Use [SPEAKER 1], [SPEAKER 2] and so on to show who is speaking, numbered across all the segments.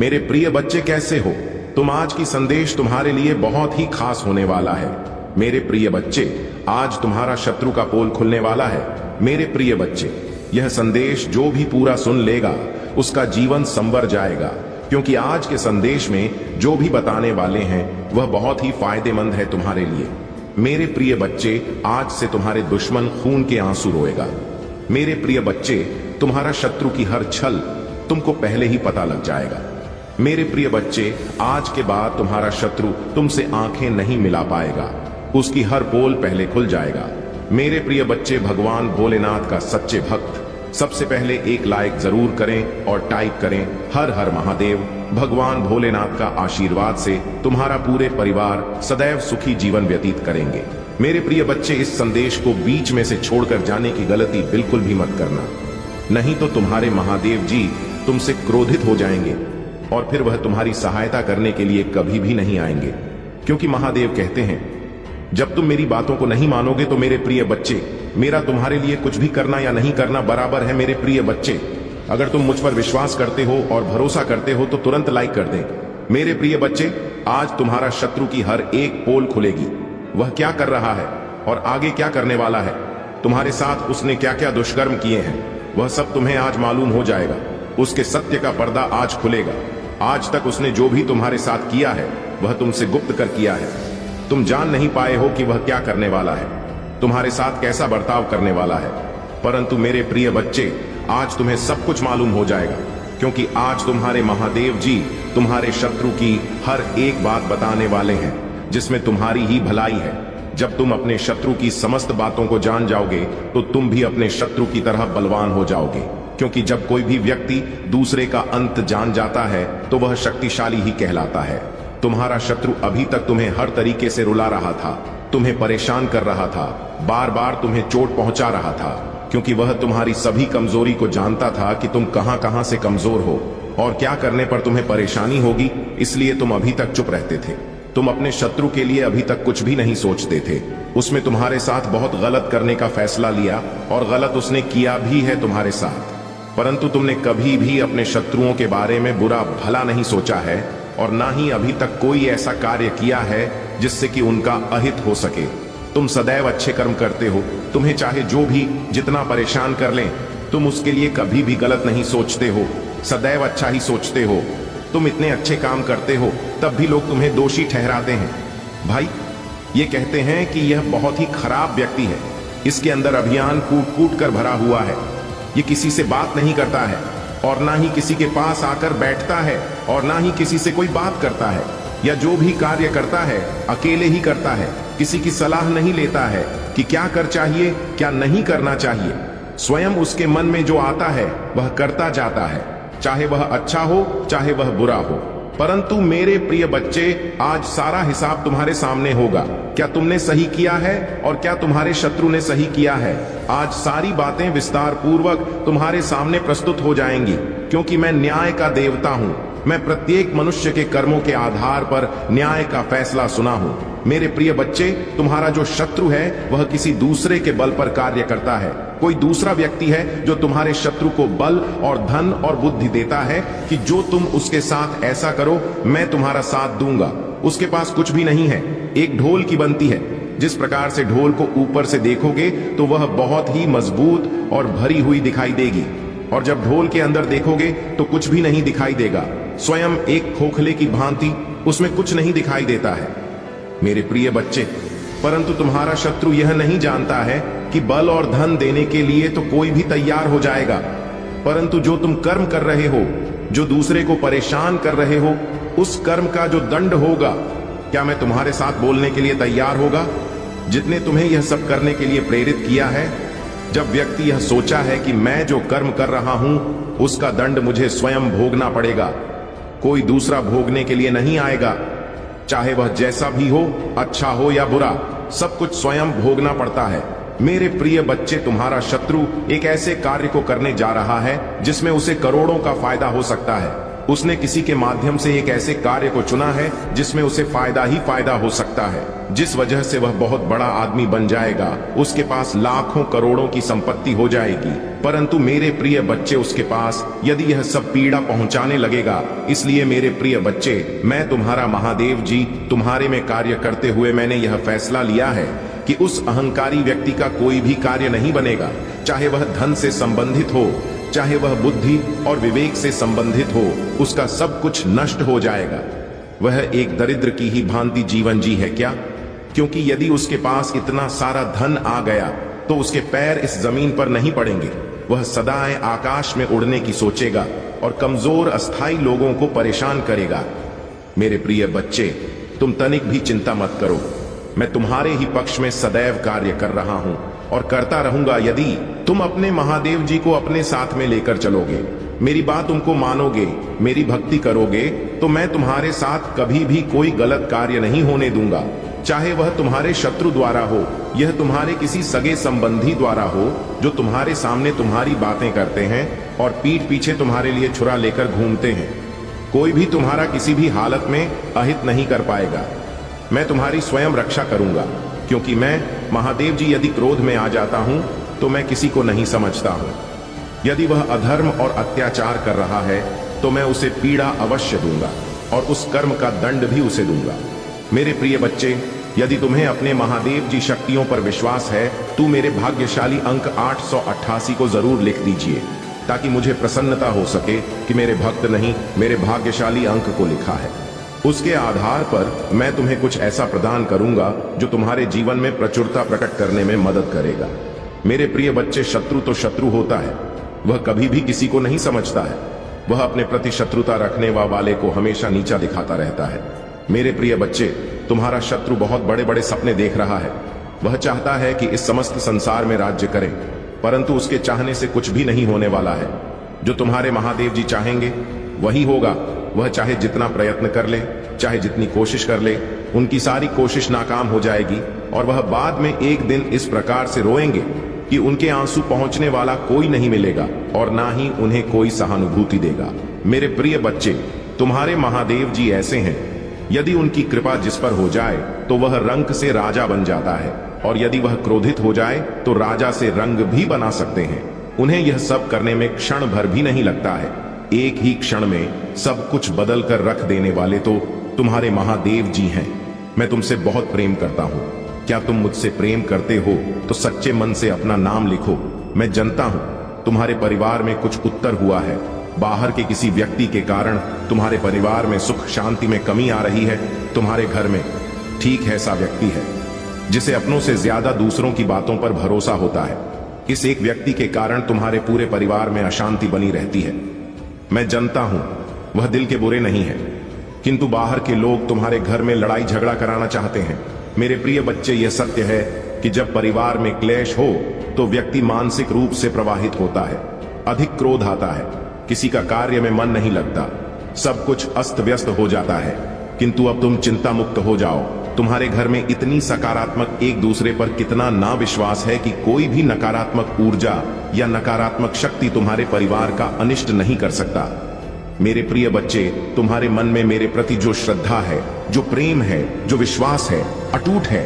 [SPEAKER 1] मेरे प्रिय बच्चे कैसे हो तुम? आज की संदेश तुम्हारे लिए बहुत ही खास होने वाला है। मेरे प्रिय बच्चे, आज तुम्हारा शत्रु का पोल खुलने वाला है। मेरे प्रिय बच्चे, यह संदेश जो भी पूरा सुन लेगा उसका जीवन संवर जाएगा, क्योंकि आज के संदेश में जो भी बताने वाले हैं वह बहुत ही फायदेमंद है तुम्हारे लिए। मेरे प्रिय बच्चे, आज से तुम्हारे दुश्मन खून के आंसू रोएगा। मेरे प्रिय बच्चे, तुम्हारा शत्रु की हर छल तुमको पहले ही पता लग जाएगा। मेरे प्रिय बच्चे, आज के बाद तुम्हारा शत्रु तुमसे आंखें नहीं मिला पाएगा, उसकी हर पोल पहले खुल जाएगा। मेरे प्रिय बच्चे, भगवान भोलेनाथ का सच्चे भक्त सबसे पहले एक लाइक जरूर करें और टाइप करें हर हर महादेव। भगवान भोलेनाथ का आशीर्वाद से तुम्हारा पूरे परिवार सदैव सुखी जीवन व्यतीत करेंगे। मेरे प्रिय बच्चे, इस संदेश को बीच में से छोड़कर जाने की गलती बिल्कुल भी मत करना, नहीं तो तुम्हारे महादेव जी तुमसे क्रोधित हो जाएंगे और फिर वह तुम्हारी सहायता करने के लिए कभी भी नहीं आएंगे। क्योंकि महादेव कहते हैं, जब तुम मेरी बातों को नहीं मानोगे तो मेरे प्रिय बच्चे, मेरा तुम्हारे लिए कुछ भी करना या नहीं करना बराबर है। मेरे प्रिय बच्चे, अगर तुम मुझ पर विश्वास करते हो और भरोसा करते हो तो तुरंत लाइक कर दें। मेरे प्रिय बच्चे, आज तुम्हारा शत्रु की हर एक पोल खुलेगी। वह क्या कर रहा है और आगे क्या करने वाला है, तुम्हारे साथ उसने क्या क्या दुष्कर्म किए हैं, वह सब तुम्हें आज मालूम हो जाएगा। उसके सत्य का पर्दा आज खुलेगा। आज तक उसने जो भी तुम्हारे साथ किया है वह तुमसे गुप्त कर किया है। तुम जान नहीं पाए हो कि वह क्या करने वाला है, तुम्हारे साथ कैसा बर्ताव करने वाला है। परंतु मेरे प्रिय बच्चे, आज तुम्हें सब कुछ मालूम हो जाएगा, क्योंकि आज तुम्हारे महादेव जी तुम्हारे शत्रु की हर एक बात बताने वाले हैं, जिसमें तुम्हारी ही भलाई है। जब तुम अपने शत्रु की समस्त बातों को जान जाओगे तो तुम भी अपने शत्रु की तरह बलवान हो जाओगे। क्योंकि जब कोई भी व्यक्ति दूसरे का अंत जान जाता है तो वह शक्तिशाली ही कहलाता है। तुम्हारा शत्रु अभी तक तुम्हें हर तरीके से रुला रहा था, तुम्हें परेशान कर रहा था, बार बार तुम्हें चोट पहुंचा रहा था, क्योंकि वह तुम्हारी सभी कमजोरी को जानता था कि तुम कहां कहां से कमजोर हो और क्या करने पर तुम्हें परेशानी होगी। इसलिए तुम अभी तक चुप रहते थे। तुम अपने शत्रु के लिए अभी तक कुछ भी नहीं सोचते थे। उसने तुम्हारे साथ बहुत गलत करने का फैसला लिया और गलत उसने किया भी है तुम्हारे साथ, परंतु तुमने कभी भी अपने शत्रुओं के बारे में बुरा भला नहीं सोचा है और ना ही अभी तक कोई ऐसा कार्य किया है जिससे कि उनका अहित हो सके। तुम सदैव अच्छे कर्म करते हो। तुम्हें चाहे जो भी जितना परेशान कर लें, तुम उसके लिए कभी भी गलत नहीं सोचते हो, सदैव अच्छा ही सोचते हो। तुम इतने अच्छे काम करते हो तब भी लोग तुम्हें दोषी ठहराते हैं। भाई, ये कहते हैं कि यह बहुत ही खराब व्यक्ति है, इसके अंदर अभियान कूट कूट कर भरा हुआ है, ये किसी से बात नहीं करता है और ना ही किसी के पास आकर बैठता है और ना ही किसी से कोई बात करता है, या जो भी कार्य करता है अकेले ही करता है, किसी की सलाह नहीं लेता है कि क्या कर चाहिए क्या नहीं करना चाहिए। स्वयं उसके मन में जो आता है वह करता जाता है, चाहे वह अच्छा हो चाहे वह बुरा हो। परंतु मेरे प्रिय बच्चे, आज सारा हिसाब तुम्हारे सामने होगा। क्या तुमने सही किया है और क्या तुम्हारे शत्रु ने सही किया है। आज सारी बातें विस्तार पूर्वक तुम्हारे सामने प्रस्तुत हो जाएंगी, क्योंकि मैं न्याय का देवता हूं। मैं प्रत्येक मनुष्य के कर्मों के आधार पर न्याय का फैसला सुना हूं। मेरे प्रिय बच्चे, तुम्हारा जो शत्रु है वह किसी दूसरे के बल पर कार्य करता है। कोई दूसरा व्यक्ति है जो तुम्हारे शत्रु को बल और धन और बुद्धि देता है कि जो तुम उसके साथ ऐसा करो मैं तुम्हारा साथ दूंगा। उसके पास कुछ भी नहीं है, एक ढोल की बनती है। जिस प्रकार से ढोल को ऊपर से देखोगे तो वह बहुत ही मजबूत और भरी हुई दिखाई देगी, और जब ढोल के अंदर देखोगे तो कुछ भी नहीं दिखाई देगा। स्वयं एक खोखले की भांति उसमें कुछ नहीं दिखाई देता है। मेरे प्रिय बच्चे, परंतु तुम्हारा शत्रु यह नहीं जानता है कि बल और धन देने के लिए तो कोई भी तैयार हो जाएगा, परंतु जो तुम कर्म कर रहे हो, जो दूसरे को परेशान कर रहे हो, उस कर्म का जो दंड होगा, क्या मैं तुम्हारे साथ बोलने के लिए तैयार होगा? जितने तुम्हें यह सब करने के लिए प्रेरित किया है, जब व्यक्ति यह सोचा है कि मैं जो कर्म कर रहा हूं उसका दंड मुझे स्वयं भोगना पड़ेगा, कोई दूसरा भोगने के लिए नहीं आएगा। चाहे वह जैसा भी हो, अच्छा हो या बुरा, सब कुछ स्वयं भोगना पड़ता है। मेरे प्रिय बच्चे, तुम्हारा शत्रु एक ऐसे कार्य को करने जा रहा है जिसमें उसे करोड़ों का फायदा हो सकता है। उसने किसी के माध्यम से एक ऐसे कार्य को चुना है जिसमें उसे फायदा ही फायदा हो सकता है, जिस वजह से वह बहुत बड़ा आदमी बन जाएगा। उसके पास लाखों करोड़ों की संपत्ति हो जाएगी। परंतु मेरे प्रिय बच्चे उसके पास यदि यह सब पीड़ा पहुंचाने लगेगा, इसलिए मेरे प्रिय बच्चे, मैं तुम्हारा महादेव जी तुम्हारे में कार्य करते हुए मैंने यह फैसला लिया है कि उस अहंकारी व्यक्ति का कोई भी कार्य नहीं बनेगा, चाहे वह धन से संबंधित हो, चाहे वह बुद्धि और विवेक से संबंधित हो, उसका सब कुछ नष्ट हो जाएगा। वह एक दरिद्र की ही भांति जीवन जी है क्या? क्योंकि यदि उसके पास इतना सारा धन आ गया तो उसके पैर इस जमीन पर नहीं पड़ेंगे। वह सदाएं आकाश में उड़ने की सोचेगा और कमजोर अस्थाई लोगों को परेशान करेगा। मेरे प्रिय बच्चे, तुम तनिक भी चिंता मत करो, मैं तुम्हारे ही पक्ष में सदैव कार्य कर रहा हूं और करता रहूंगा। यदि तुम अपने महादेव जी को अपने साथ में लेकर चलोगे, मेरी बात तुमको मानोगे, मेरी भक्ति करोगे, तो मैं तुम्हारे साथ कभी भी कोई गलत कार्य नहीं होने दूंगा, चाहे वह तुम्हारे शत्रु द्वारा हो, यह तुम्हारे किसी सगे संबंधी द्वारा हो जो तुम्हारे सामने तुम्हारी बातें करते हैं और पीठ पीछे तुम्हारे लिए छुरा लेकर घूमते हैं। कोई भी तुम्हारा किसी भी हालत में अहित नहीं कर पाएगा। मैं तुम्हारी स्वयं रक्षा करूंगा, क्योंकि मैं महादेव जी यदि क्रोध में आ जाता हूं तो मैं किसी को नहीं समझता हूं। यदि वह अधर्म और अत्याचार कर रहा है तो मैं उसे पीड़ा अवश्य दूंगा और उस कर्म का दंड भी उसे दूंगा। मेरे प्रिय बच्चे, यदि तुम्हें अपने महादेव जी शक्तियों पर विश्वास है तो मेरे भाग्यशाली अंक 888 को जरूर लिख दीजिए, ताकि मुझे प्रसन्नता हो सके कि मेरे भक्त नहीं, मेरे भाग्यशाली अंक को लिखा है। उसके आधार पर मैं तुम्हें कुछ ऐसा प्रदान करूंगा जो तुम्हारे जीवन में प्रचुरता प्रकट करने में मदद करेगा। मेरे प्रिय बच्चे, शत्रु तो शत्रु होता है, वह कभी भी किसी को नहीं समझता है। वह अपने प्रति शत्रुता रखने वाले को हमेशा नीचा दिखाता रहता है। मेरे प्रिय बच्चे, तुम्हारा शत्रु बहुत बड़े बड़े सपने देख रहा है। वह चाहता है कि इस समस्त संसार में राज्य करे, परंतु उसके चाहने से कुछ भी नहीं होने वाला है। जो तुम्हारे महादेव जी चाहेंगे वही होगा। वह चाहे जितना प्रयत्न कर ले, चाहे जितनी कोशिश कर ले, उनकी सारी कोशिश नाकाम हो जाएगी और वह बाद में एक दिन इस प्रकार से रोएंगे कि उनके आंसू पहुंचने वाला कोई नहीं मिलेगा और ना ही उन्हें कोई सहानुभूति देगा। मेरे प्रिय बच्चे, तुम्हारे महादेव जी ऐसे हैं, यदि उनकी कृपा जिस पर हो जाए तो वह रंक से राजा बन जाता है, और यदि वह क्रोधित हो जाए तो राजा से रंग भी बना सकते हैं। उन्हें यह सब करने में क्षण भर भी नहीं लगता है। एक ही क्षण में सब कुछ बदल कर रख देने वाले तो तुम्हारे महादेव जी हैं। मैं तुमसे बहुत प्रेम करता हूं। क्या तुम मुझसे प्रेम करते हो तो सच्चे मन से अपना नाम लिखो। मैं जानता हूं तुम्हारे परिवार में कुछ उत्तर हुआ है। बाहर के किसी व्यक्ति के कारण तुम्हारे परिवार में सुख शांति में कमी आ रही है। तुम्हारे घर में ठीक ऐसा व्यक्ति है जिसे अपनों से ज्यादा दूसरों की बातों पर भरोसा होता है। इस एक व्यक्ति के कारण तुम्हारे पूरे परिवार में अशांति बनी रहती है। मैं जानता हूं वह दिल के बुरे नहीं है, किंतु बाहर के लोग तुम्हारे घर में लड़ाई झगड़ा कराना चाहते हैं। मेरे प्रिय बच्चे, यह सत्य है कि जब परिवार में क्लेश हो तो व्यक्ति मानसिक रूप से प्रवाहित होता है, अधिक क्रोध आता है, किसी का कार्य में मन नहीं लगता, सब कुछ अस्त व्यस्त हो जाता है। किंतु अब तुम चिंता मुक्त हो जाओ। तुम्हारे घर में इतनी सकारात्मक एक दूसरे पर कितना ना विश्वास है कि कोई भी नकारात्मक ऊर्जा या नकारात्मक शक्ति तुम्हारे परिवार का अनिष्ट नहीं कर सकता। मेरे प्रिय बच्चे, तुम्हारे मन में मेरे प्रति जो श्रद्धा है, जो प्रेम है, जो विश्वास है, अटूट है।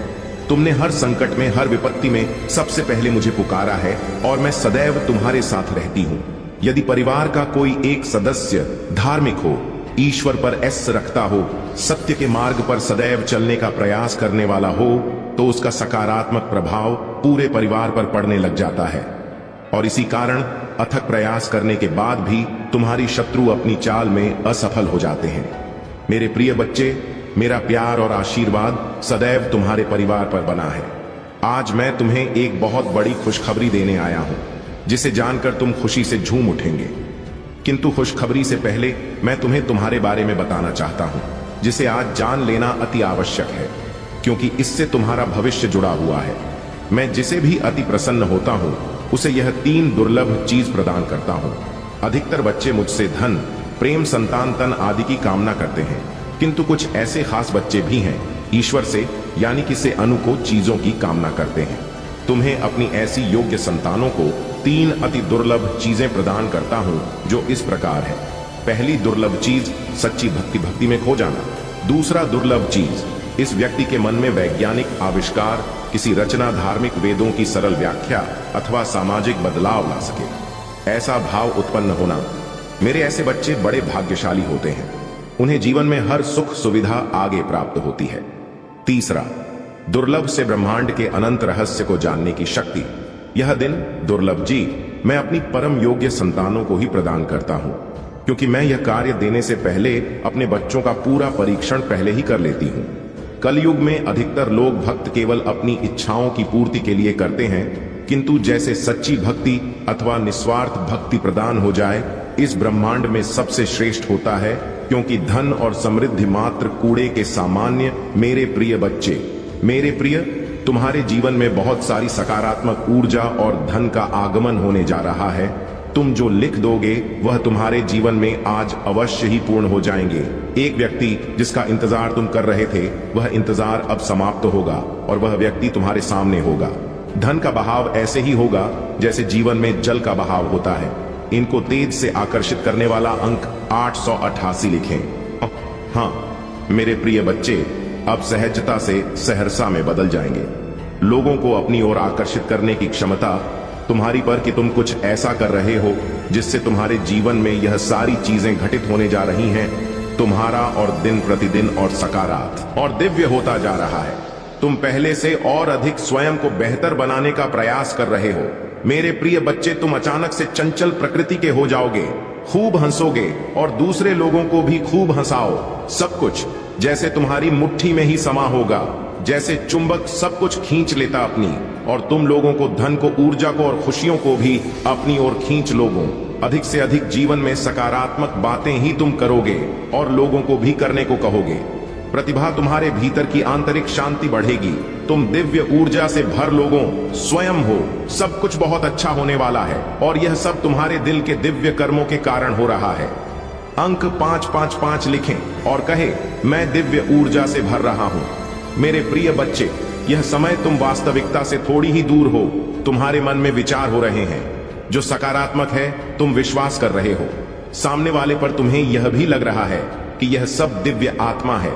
[SPEAKER 1] तुमने हर संकट में, हर विपत्ति में सबसे पहले मुझे पुकारा है और मैं सदैव तुम्हारे साथ रहती हूँ। यदि परिवार का कोई एक सदस्य धार्मिक हो, ईश्वर पर एस रखता हो, सत्य के मार्ग पर सदैव चलने का प्रयास करने वाला हो, तो उसका सकारात्मक प्रभाव पूरे परिवार पर पड़ने लग जाता है। और इसी कारण अथक प्रयास करने के बाद भी तुम्हारी शत्रु अपनी चाल में असफल हो जाते हैं। मेरे प्रिय बच्चे, मेरा प्यार और आशीर्वाद सदैव तुम्हारे परिवार पर बना है। आज मैं तुम्हें एक बहुत बड़ी खुशखबरी देने आया हूं, जिसे जानकर तुम खुशी से झूम उठेंगे। किंतु खुशखबरी से पहले मैं तुम्हें तुम्हारे बारे में बताना चाहता हूं, जिसे आज जान लेना अति आवश्यक है, क्योंकि इससे तुम्हारा भविष्य जुड़ा हुआ है। मैं जिसे भी अति प्रसन्न होता हूं उसे यह 3 दुर्लभ चीज प्रदान करता हूं। अधिकतर बच्चे मुझसे धन, प्रेम, संतान, तन आदि की कामना करते हैं, किंतु कुछ ऐसे खास बच्चे भी हैं ईश्वर से यानी कि से अनुको चीजों की कामना करते हैं। तुम्हें अपनी ऐसी योग्य संतानों को 3 अति दुर्लभ चीजें प्रदान करता हूं, जो इस प्रकार है। पहली दुर्लभ चीज सच्ची भक्ति में खो जाना। दूसरा दुर्लभ चीज, इस व्यक्ति के मन में वैज्ञानिक आविष्कार किसी रचना धार्मिक वेदों की सरल व्याख्या अथवा सामाजिक बदलाव ला सके। ऐसा भाव उत्पन्न होना, मेरे ऐसे बच्चे बड़े भाग्यशाली होते हैं, उन्हें जीवन में हर सुख सुविधा आगे प्राप्त होती है। तीसरा, दुर्लभ से ब्रह्मांड के अनंत रहस्य को जानने की शक्ति। यह दिन दुर्लभ जी मैं अपनी परम योग्य संतानों को ही प्रदान करता हूं, क्योंकि मैं यह कार्य देने से पहले अपने बच्चों का पूरा परीक्षण पहले ही कर लेती हूं। कलयुग में अधिकतर लोग भक्त केवल अपनी इच्छाओं की पूर्ति के लिए करते हैं, किंतु जैसे सच्ची भक्ति अथवा निस्वार्थ भक्ति प्रदान हो जाए, इस ब्रह्मांड में सबसे श्रेष्ठ होता है, क्योंकि धन और समृद्धि मात्र कूड़े के सामान्य। मेरे प्रिय बच्चे, मेरे प्रिय, तुम्हारे जीवन में बहुत सारी सकारात्मक ऊर्जा और धन का आगमन होने जा रहा है। तुम जो लिख दोगे वह तुम्हारे जीवन में आज अवश्य ही पूर्ण हो जाएंगे। एक व्यक्ति जिसका इंतजार तुम कर रहे थे, वह इंतजार अब समाप्त होगा और वह व्यक्ति तुम्हारे सामने होगा। धन का बहाव ऐसे ही होगा जैसे जीवन में जल का बहाव होता है। इनको तेज से आकर्षित करने वाला अंक 888 लिखें। हाँ मेरे प्रिय बच्चे, अब सहजता से सहरसा में बदल जाएंगे। लोगों को अपनी ओर आकर्षित करने की क्षमता तुम्हारी पर कि तुम कुछ ऐसा कर रहे हो जिससे तुम्हारे जीवन में यह सारी चीजें घटित होने जा रही हैं। तुम्हारा और दिन प्रतिदिन और सकारात्मक और दिव्य होता जा रहा है। तुम पहले से और अधिक स्वयं को बेहतर बनाने का प्रयास कर रहे हो। मेरे प्रिय बच्चे, तुम अचानक से चंचल प्रकृति के हो जाओगे, खूब हंसोगे और दूसरे लोगों को भी खूब हंसाओ। सब कुछ जैसे तुम्हारी मुट्ठी में ही समा होगा, जैसे चुंबक सब कुछ खींच लेता अपनी, और तुम लोगों को, धन को, ऊर्जा को और खुशियों को भी अपनी ओर खींच लोगे। अधिक से अधिक जीवन में सकारात्मक बातें ही तुम करोगे और लोगों को भी करने को कहोगे। प्रतिभा तुम्हारे भीतर की आंतरिक शांति बढ़ेगी। तुम दिव्य ऊर्जा से भर लोगों स्वयं हो। सब कुछ बहुत अच्छा होने वाला है और यह सब तुम्हारे दिल के दिव्य कर्मों के कारण हो रहा है। अंक 555 लिखें और कहे, मैं दिव्य ऊर्जा से भर रहा हूं। मेरे प्रिय बच्चे, यह समय तुम वास्तविकता से थोड़ी ही दूर हो। तुम्हारे मन में विचार हो रहे हैं जो सकारात्मक है, तुम विश्वास कर रहे हो। सामने वाले पर तुम्हें यह भी लग रहा है कि यह सब दिव्य आत्मा है,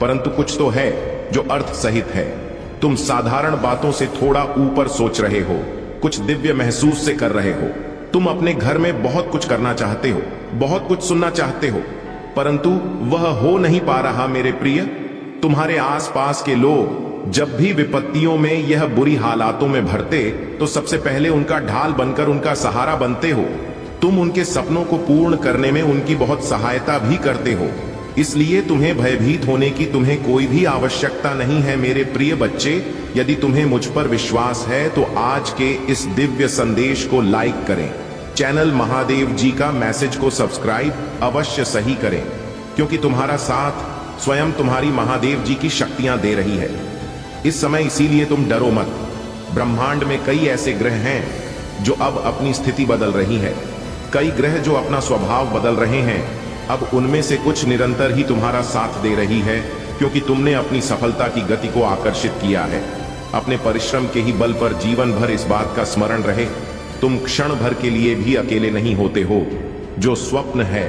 [SPEAKER 1] परंतु कुछ तो है जो अर्थ सहित है। तुम साधारण बातों से थोड़ा ऊपर सोच रहे हो, कुछ दिव्य महसूस से कर रहे हो। तुम अपने घर में बहुत कुछ करना चाहते हो, बहुत कुछ सुनना चाहते हो, परंतु वह हो नहीं पा रहा। मेरे प्रिय, तुम्हारे आसपास के लोग जब भी विपत्तियों में यह बुरी हालातों में भरते, तो सबसे पहले उनका ढाल बनकर उनका सहारा बनते हो। तुम उनके सपनों को पूर्ण करने में उनकी बहुत सहायता भी करते हो। इसलिए तुम्हें भयभीत होने की तुम्हें कोई भी आवश्यकता नहीं है। मेरे प्रिय बच्चे, यदि तुम्हें मुझ पर विश्वास है तो आज के इस दिव्य संदेश को लाइक करें। चैनल महादेव जी का मैसेज को सब्सक्राइब अवश्य सही करें, क्योंकि तुम्हारा साथ स्वयं तुम्हारी महादेव जी की शक्तियां दे रही है इस समय। इसीलिए तुम डरो मत। ब्रह्मांड में कई ऐसे ग्रह हैं जो अब अपनी स्थिति बदल रही है, कई ग्रह जो अपना स्वभाव बदल रहे हैं। अब उनमें से कुछ निरंतर ही तुम्हारा साथ दे रही है, क्योंकि तुमने अपनी सफलता की गति को आकर्षित किया है। अपने परिश्रम के ही बल पर जीवन भर इस बात का स्मरण रहे, तुम क्षण भर के लिए भी अकेले नहीं होते हो। जो स्वप्न है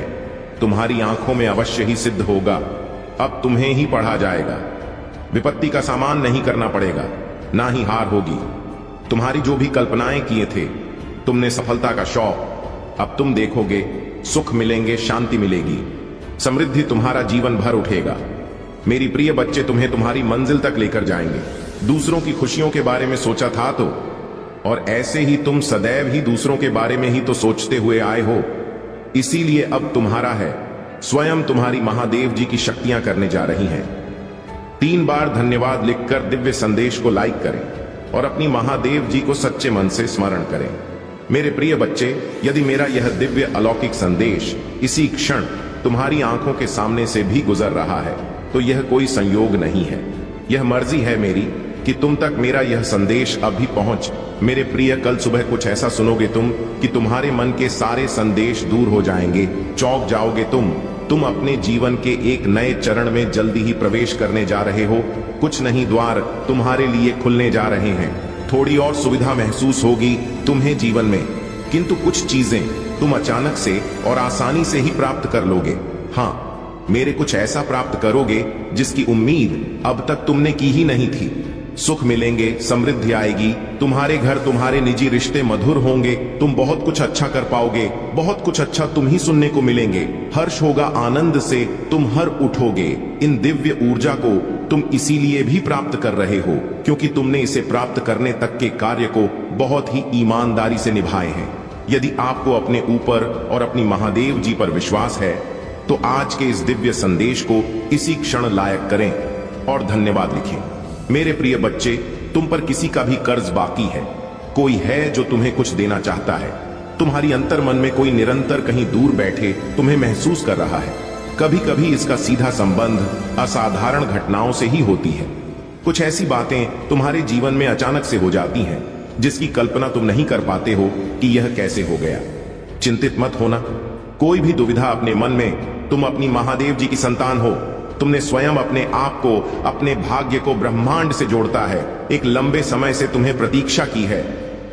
[SPEAKER 1] तुम्हारी आंखों में अवश्य ही सिद्ध होगा। अब तुम्हें ही पढ़ा जाएगा। विपत्ति का सामना नहीं करना पड़ेगा, ना ही हार होगी। तुम्हारी जो भी कल्पनाएं किए थे, तुमने सफलता का शौक, अब तुम देखोगे सुख मिलेंगे, शांति मिलेगी, समृद्धि तुम्हारा जीवन भर उठेगा। मेरी प्रिय बच्चे, तुम्हें तुम्हारी मंजिल तक लेकर जाएंगे। दूसरों की खुशियों के बारे में सोचा था तो, और ऐसे ही तुम सदैव ही दूसरों के बारे में ही तो सोचते हुए आए हो। इसीलिए अब तुम्हारा है, स्वयं तुम्हारी महादेव जी की शक्तियां करने जा रही हैं। 3 बार धन्यवाद लिखकर दिव्य संदेश को लाइक करें और अपनी महादेव जी को सच्चे मन से स्मरण करें। मेरे प्रिय बच्चे, यदि मेरा यह दिव्य अलौकिक संदेश इसी क्षण तुम्हारी आंखों के सामने से भी गुजर रहा है, तो यह कोई संयोग नहीं है। यह मर्जी है मेरी कि तुम तक मेरा यह संदेश अभी पहुंच। मेरे प्रिय, कल सुबह कुछ ऐसा सुनोगे तुम कि तुम्हारे मन के सारे संदेश दूर हो जाएंगे, चौंक जाओगे तुम अपने जीवन के एक नए चरण में जल्दी ही प्रवेश करने जा रहे हो। कुछ नहीं, द्वार तुम्हारे लिए खुलने जा रहे हैं। थोड़ी और सुविधा महसूस होगी तुम्हें जीवन में, किंतु कुछ चीजें तुम अचानक से और आसानी से ही प्राप्त कर लोगे। हाँ, मेरे कुछ ऐसा प्राप्त करोगे जिसकी उम्मीद अब तक तुमने की ही नहीं थी। सुख मिलेंगे, समृद्धि आएगी, तुम्हारे घर तुम्हारे निजी रिश्ते मधुर होंगे, तुम बहुत कुछ अच्छा कर पाओगे, बहुत कुछ अच्छा तुम ही सुनने को मिलेंगे, हर्ष होगा, आनंद से तुम हर उठोगे। इन दिव्य ऊर्जा को तुम इसीलिए भी प्राप्त कर रहे हो क्योंकि तुमने इसे प्राप्त करने तक के कार्य को बहुत ही ईमानदारी से निभाए हैं। यदि आपको अपने ऊपर और अपनी महादेव जी पर विश्वास है तो आज के इस दिव्य संदेश को इसी क्षण लायक करें और धन्यवाद लिखें। मेरे प्रिय बच्चे, तुम पर किसी का भी कर्ज बाकी है, कोई है जो तुम्हें कुछ देना चाहता है। तुम्हारी अंतर मन में कोई निरंतर कहीं दूर बैठे तुम्हें महसूस कर रहा है। कभी कभी इसका सीधा संबंध असाधारण घटनाओं से ही होती है। कुछ ऐसी बातें तुम्हारे जीवन में अचानक से हो जाती हैं जिसकी कल्पना तुम नहीं कर पाते हो कि यह कैसे हो गया। चिंतित मत होना, कोई भी दुविधा अपने मन में, तुम अपनी महादेव जी की संतान हो। तुमने स्वयं अपने आप को, अपने भाग्य को ब्रह्मांड से जोड़ता है। एक लंबे समय से तुम्हें प्रतीक्षा की है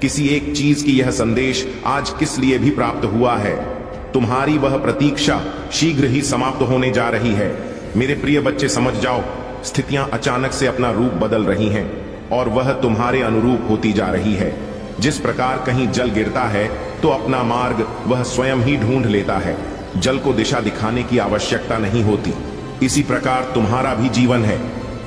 [SPEAKER 1] किसी एक चीज की। यह संदेश आज किस लिए भी प्राप्त हुआ है, तुम्हारी वह प्रतीक्षा शीघ्र ही समाप्त होने जा रही है। मेरे प्रिय बच्चे, समझ जाओ, स्थितियां अचानक से अपना रूप बदल रही हैं और वह तुम्हारे अनुरूप होती जा रही है। जिस प्रकार कहीं जल गिरता है तो अपना मार्ग वह स्वयं ही ढूंढ लेता है, जल को दिशा दिखाने की आवश्यकता नहीं होती। इसी प्रकार तुम्हारा भी जीवन है।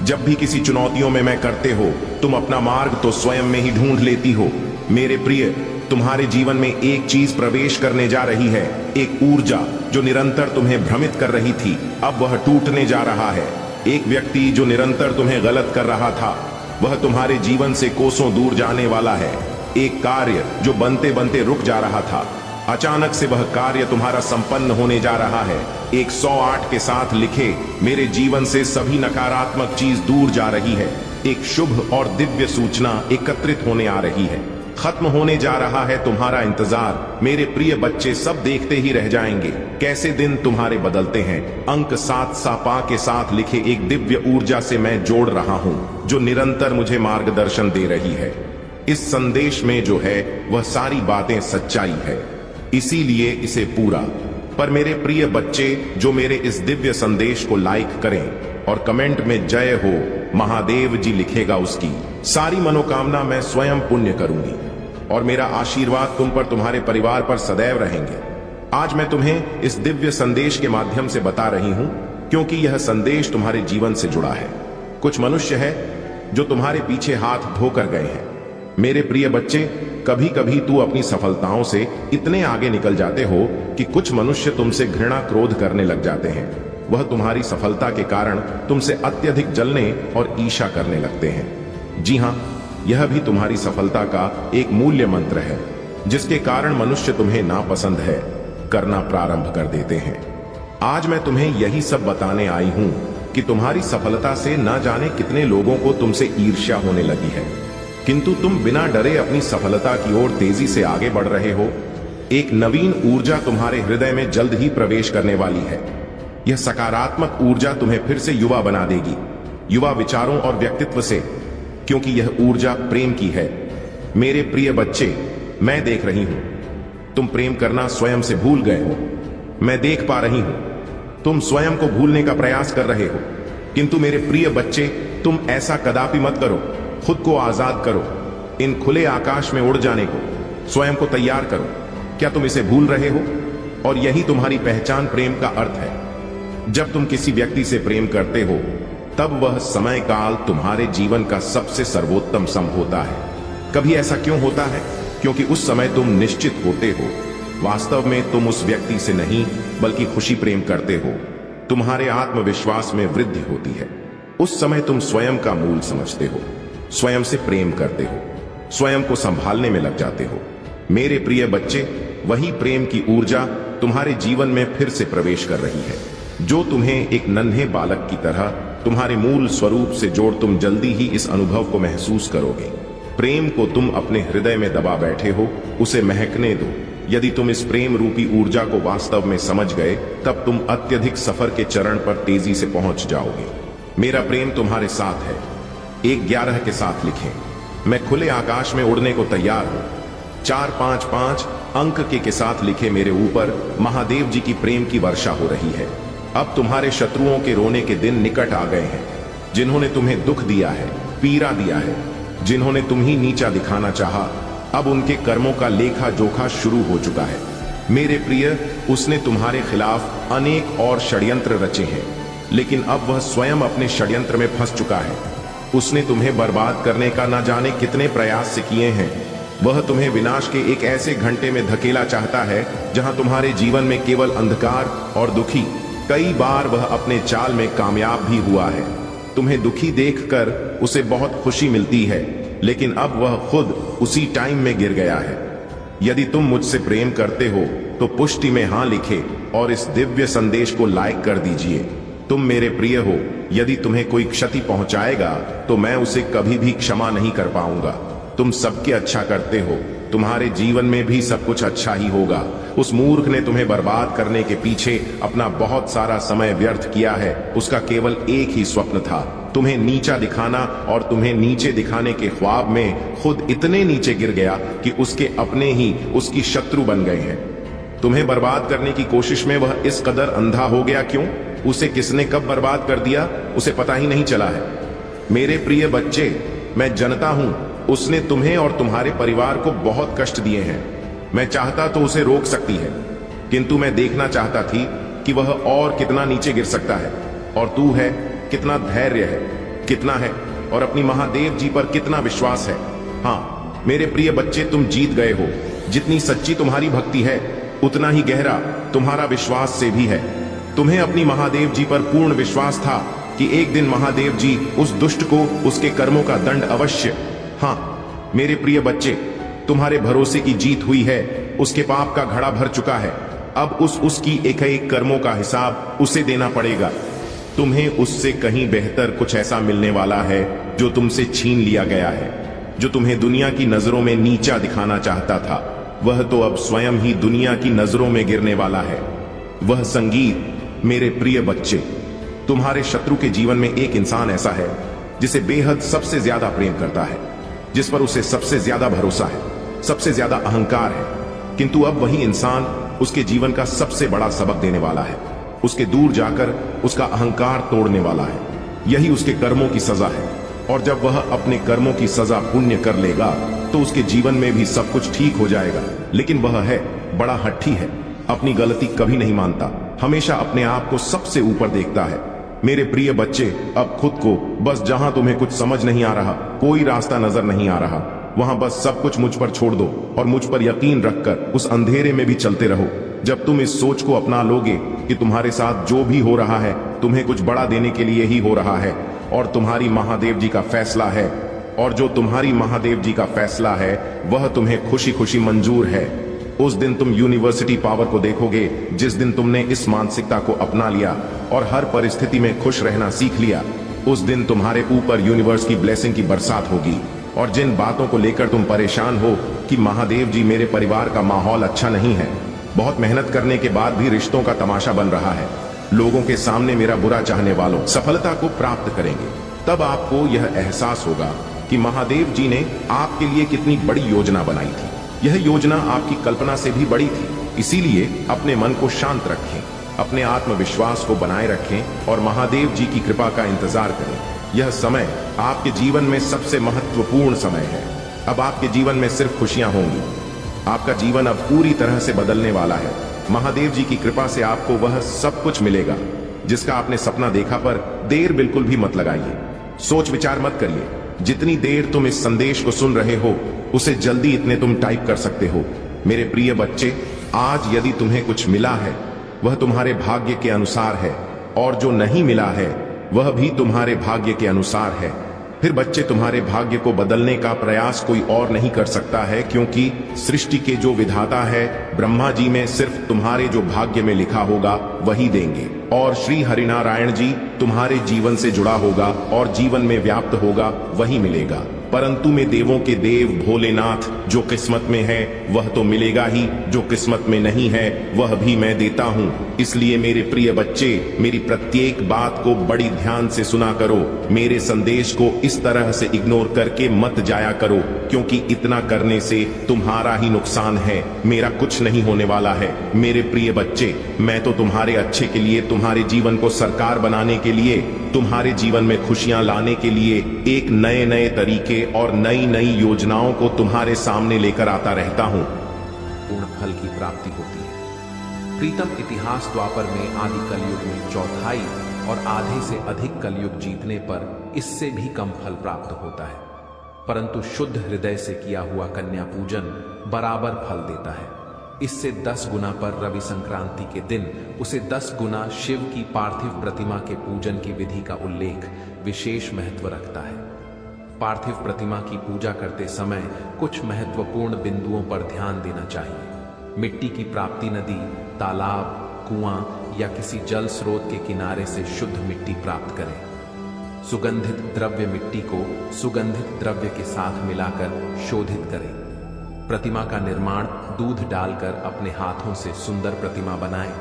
[SPEAKER 1] जब भी किसी चुनौतियों में मैं करते हो, तुम अपना मार्ग तो स्वयं में ही ढूंढ लेती हो। मेरे प्रिय, तुम्हारे जीवन में एक चीज प्रवेश करने जा रही है, एक ऊर्जा जो निरंतर तुम्हें भ्रमित कर रही थी, अब वह टूटने जा रहा है। एक व्यक्ति जो निरंतर तुम्हें गलत कर रहा था, वह तुम्हारे जीवन से कोसों दूर जाने वाला है। एक कार्य जो बनते बनते रुक जा रहा था, अचानक से वह कार्य तुम्हारा संपन्न होने जा रहा है। 108 के साथ लिखे, मेरे जीवन से सभी नकारात्मक चीज दूर जा रही है। एक शुभ और दिव्य सूचना एकत्रित होने आ रही है। खत्म होने जा रहा है तुम्हारा इंतजार। मेरे प्रिय बच्चे, सब देखते ही रह जाएंगे कैसे दिन तुम्हारे बदलते हैं। अंक 7 सापा के साथ लिखे, एक दिव्य ऊर्जा से मैं जोड़ रहा हूं जो निरंतर मुझे मार्गदर्शन दे रही है। इस संदेश में जो है वह सारी बातें सच्चाई है, इसीलिए इसे पूरा। पर मेरे प्रिय बच्चे, जो मेरे इस दिव्य संदेश को लाइक करें और कमेंट में जय हो महादेव जी लिखेगा, उसकी सारी मनोकामना मैं स्वयं पुण्य करूंगी और मेरा आशीर्वाद तुम पर, तुम्हारे परिवार पर सदैव रहेंगे। आज मैं तुम्हें इस दिव्य संदेश के माध्यम से बता रही हूं क्योंकि यह संदेश तुम्हारे जीवन से जुड़ा है। कुछ मनुष्य है जो तुम्हारे पीछे हाथ धोकर गए हैं। मेरे प्रिय बच्चे, कभी कभी तू अपनी सफलताओं से इतने आगे निकल जाते हो कि कुछ मनुष्य तुमसे घृणा क्रोध करने लग जाते हैं। वह तुम्हारी सफलता के कारण तुमसे अत्यधिक जलने और ईर्ष्या करने लगते हैं। जी हां, यह भी तुम्हारी सफलता का एक मूल्य मंत्र है जिसके कारण मनुष्य तुम्हें नापसंद है करना प्रारंभ कर देते हैं। आज मैं तुम्हें यही सब बताने आई हूं कि तुम्हारी सफलता से न जाने कितने लोगों को तुमसे ईर्ष्या होने लगी है, किंतु तुम बिना डरे अपनी सफलता की ओर तेजी से आगे बढ़ रहे हो। एक नवीन ऊर्जा तुम्हारे हृदय में जल्द ही प्रवेश करने वाली है। यह सकारात्मक ऊर्जा तुम्हें फिर से युवा बना देगी, युवा विचारों और व्यक्तित्व से, क्योंकि यह ऊर्जा प्रेम की है। मेरे प्रिय बच्चे, मैं देख रही हूं तुम प्रेम करना स्वयं से भूल गए हो। मैं देख पा रही हूं तुम स्वयं को भूलने का प्रयास कर रहे हो, किंतु मेरे प्रिय बच्चे, तुम ऐसा कदापि मत करो। खुद को आजाद करो, इन खुले आकाश में उड़ जाने को स्वयं को तैयार करो। क्या तुम इसे भूल रहे हो? और यही तुम्हारी पहचान प्रेम का अर्थ है। जब तुम किसी व्यक्ति से प्रेम करते हो तब वह समय काल तुम्हारे जीवन का सबसे सर्वोत्तम समय होता है। कभी ऐसा क्यों होता है? क्योंकि उस समय तुम निश्चित होते हो वास्तव में तुम उस व्यक्ति से नहीं बल्कि खुशी प्रेम करते हो। तुम्हारे आत्मविश्वास में वृद्धि होती है। उस समय तुम स्वयं का मूल समझते हो, स्वयं से प्रेम करते हो, स्वयं को संभालने में लग जाते हो। मेरे प्रिय बच्चे, वही प्रेम की ऊर्जा तुम्हारे जीवन में फिर से प्रवेश कर रही है, जो तुम्हें एक नन्हे बालक की तरह तुम्हारे मूल स्वरूप से जोड़। तुम जल्दी ही इस अनुभव को महसूस करोगे। प्रेम को तुम अपने हृदय में दबा बैठे हो, उसे महकने दो। यदि तुम इस प्रेम रूपी ऊर्जा को वास्तव में समझ गए, तब तुम अत्यधिक सफर के चरण पर तेजी से पहुंच जाओगे। मेरा प्रेम तुम्हारे साथ है। 1-11 के साथ लिखें, मैं खुले आकाश में उड़ने को तैयार हूं। 4-5-5 अंक के साथ लिखे, मेरे ऊपर महादेव जी की प्रेम की वर्षा हो रही है। अब तुम्हारे शत्रुओं के रोने के दिन निकट आ गए हैं। जिन्होंने तुम्हें दुख दिया है, पीरा दिया है। जिन्होंने तुम्हें नीचा दिखाना चाहा, अब उनके कर्मों का लेखा जोखा शुरू हो चुका है। मेरे प्रिय, उसने तुम्हारे खिलाफ अनेक और षड्यंत्र रचे हैं, लेकिन अब वह स्वयं अपने षड्यंत्र में फंस चुका है। उसने तुम्हें बर्बाद करने का न जाने कितने प्रयास से किए हैं। वह तुम्हें विनाश के एक ऐसे घंटे में धकेला चाहता है जहां तुम्हारे जीवन में केवल अंधकार और दुखी। कई बार वह अपने चाल में कामयाब भी हुआ है। तुम्हें दुखी देखकर उसे बहुत खुशी मिलती है, लेकिन अब वह खुद उसी टाइम में गिर गया है। यदि तुम मुझसे प्रेम करते हो तो पुष्टि में हां लिखे और इस दिव्य संदेश को लाइक कर दीजिए। तुम मेरे प्रिय हो। यदि तुम्हें कोई क्षति पहुंचाएगा तो मैं उसे कभी भी क्षमा नहीं कर पाऊंगा। तुम सबके अच्छा करते हो, तुम्हारे जीवन में भी सब कुछ अच्छा ही होगा। उस मूर्ख ने तुम्हें बर्बाद करने के पीछे अपना बहुत सारा समय व्यर्थ किया है। उसका केवल एक ही स्वप्न था, तुम्हें नीचा दिखाना, और तुम्हें नीचे दिखाने के ख्वाब में खुद इतने नीचे गिर गया कि उसके अपने ही उसकी शत्रु बन गए हैं। तुम्हें बर्बाद करने की कोशिश में वह इस कदर अंधा हो गया क्यों? उसे किसने कब बर्बाद कर दिया उसे पता ही नहीं चला है। मेरे प्रिय बच्चे, मैं जानता हूं उसने तुम्हें और तुम्हारे परिवार को बहुत कष्ट दिए हैं। मैं चाहता तो उसे रोक सकती है, किंतु मैं देखना चाहता थी कि वह और कितना नीचे गिर सकता है। और तू है, कितना धैर्य है, कितना है, और अपनी महादेव जी पर कितना विश्वास है। हाँ मेरे प्रिय बच्चे, तुम जीत गए हो। जितनी सच्ची तुम्हारी भक्ति है, उतना ही गहरा तुम्हारा विश्वास से भी है। तुम्हें अपनी महादेव जी पर पूर्ण विश्वास था कि एक दिन महादेव जी उस दुष्ट को उसके कर्मों का दंड अवश्य। हाँ मेरे प्रिय बच्चे, तुम्हारे भरोसे की जीत हुई है। उसके पाप का घड़ा भर चुका है। अब उसकी एक कर्मों का हिसाब उसे देना पड़ेगा। तुम्हें उससे कहीं बेहतर कुछ ऐसा मिलने वाला है जो तुमसे छीन लिया गया है। जो तुम्हें दुनिया की नजरों में नीचा दिखाना चाहता था, वह तो अब स्वयं ही दुनिया की नजरों में गिरने वाला है। वह संगीत, मेरे प्रिय बच्चे, तुम्हारे शत्रु के जीवन में एक इंसान ऐसा है जिसे बेहद सबसे ज्यादा प्रेम करता है, जिस पर उसे सबसे ज्यादा भरोसा है, सबसे ज्यादा अहंकार है। किंतु अब वही इंसान उसके जीवन का सबसे बड़ा सबक देने वाला है, उसके दूर जाकर उसका अहंकार तोड़ने वाला है। यही उसके कर्मों की सजा है। और जब वह अपने कर्मों की सजा पुण्य कर लेगा तो उसके जीवन में भी सब कुछ ठीक हो जाएगा। लेकिन वह है बड़ा हट्ठी है, अपनी गलती कभी नहीं मानता, हमेशा अपने आप को सबसे ऊपर देखता है। मेरे प्रिय बच्चे, अब खुद को बस, जहां तुम्हें कुछ समझ नहीं आ रहा, कोई रास्ता नजर नहीं आ रहा, वहां बस सब कुछ मुझ पर छोड़ दो और मुझ पर यकीन रखकर उस अंधेरे में भी चलते रहो। जब तुम इस सोच को अपना लोगे कि तुम्हारे साथ जो भी हो रहा है तुम्हें कुछ बड़ा देने के लिए ही हो रहा है, और तुम्हारी महादेव जी का फैसला है, और जो तुम्हारी महादेव जी का फैसला है वह तुम्हें खुशी खुशी मंजूर है, उस दिन तुम यूनिवर्सिटी पावर को देखोगे। जिस दिन तुमने इस मानसिकता को अपना लिया और हर परिस्थिति में खुश रहना सीख लिया, उस दिन तुम्हारे ऊपर यूनिवर्स की ब्लेसिंग की बरसात होगी। और जिन बातों को लेकर तुम परेशान हो कि महादेव जी, मेरे परिवार का माहौल अच्छा नहीं है, बहुत मेहनत करने के बाद भी रिश्तों का तमाशा बन रहा है, लोगों के सामने मेरा बुरा चाहने वालों सफलता को प्राप्त करेंगे, तब आपको यह एहसास होगा कि महादेव जी ने आपके लिए कितनी बड़ी योजना बनाई थी। यह योजना आपकी कल्पना से भी बड़ी थी। इसीलिए अपने मन को शांत रखें, अपने आत्मविश्वास को बनाए रखें और महादेव जी की कृपा का इंतजार करें। यह समय आपके जीवन में सबसे महत्वपूर्ण समय है। अब आपके जीवन में सिर्फ खुशियां होंगी। आपका जीवन अब पूरी तरह से बदलने वाला है। महादेव जी की कृपा से आपको वह सब कुछ मिलेगा जिसका आपने सपना देखा, पर देर बिल्कुल भी मत लगाइए, सोच विचार मत करिए। जितनी देर तुम इस संदेश को सुन रहे हो, उसे जल्दी इतने तुम टाइप कर सकते हो। मेरे प्रिय बच्चे, आज यदि तुम्हें कुछ मिला है वह तुम्हारे भाग्य के अनुसार है, और जो नहीं मिला है वह भी तुम्हारे भाग्य के अनुसार है। फिर बच्चे, तुम्हारे भाग्य को बदलने का प्रयास कोई और नहीं कर सकता है, क्योंकि सृष्टि के जो विधाता है ब्रह्मा जी में सिर्फ तुम्हारे जो भाग्य में लिखा होगा वही देंगे, और श्री हरिनारायण जी तुम्हारे जीवन से जुड़ा होगा और जीवन में व्याप्त होगा वही मिलेगा। परंतु मैं देवों के देव भोलेनाथ, जो किस्मत में है वह तो मिलेगा ही, जो किस्मत में नहीं है वह भी मैं देता हूँ। इसलिए मेरे प्रिय बच्चे, मेरी प्रत्येक बात को बड़ी ध्यान से सुना करो। मेरे संदेश को इस तरह से इग्नोर करके मत जाया करो। क्योंकि इतना करने से तुम्हारा ही नुकसान है, मेरा कुछ नहीं होने वाला है। मेरे प्रिय बच्चे, मैं तो तुम्हारे अच्छे के लिए, तुम्हारे जीवन को सरकार बनाने के लिए, तुम्हारे जीवन में खुशियां लाने के लिए एक नए नए तरीके और नई नई योजनाओं को तुम्हारे सामने लेकर आता रहता हूं।
[SPEAKER 2] पूर्ण फल की प्राप्ति होती है। प्रीतम, इतिहास द्वापर में आदि कलयुग में चौथाई और आधे से अधिक कलयुग जीतने पर इससे भी कम फल प्राप्त होता है, परंतु शुद्ध हृदय से किया हुआ कन्या पूजन बराबर फल देता है। इससे 10 गुना पर रवि संक्रांति के दिन उसे 10 गुना शिव की पार्थिव प्रतिमा के पूजन की विधि का उल्लेख विशेष महत्व रखता है। पार्थिव प्रतिमा की पूजा करते समय कुछ महत्वपूर्ण बिंदुओं पर ध्यान देना चाहिए। मिट्टी की प्राप्ति नदी, तालाब, कुआं या किसी जल स्रोत के किनारे से शुद्ध मिट्टी प्राप्त करें। सुगंधित द्रव्य मिट्टी को सुगंधित द्रव्य के साथ मिलाकर शोधित करें। प्रतिमा का निर्माण दूध डालकर अपने हाथों से सुंदर प्रतिमा बनाएं।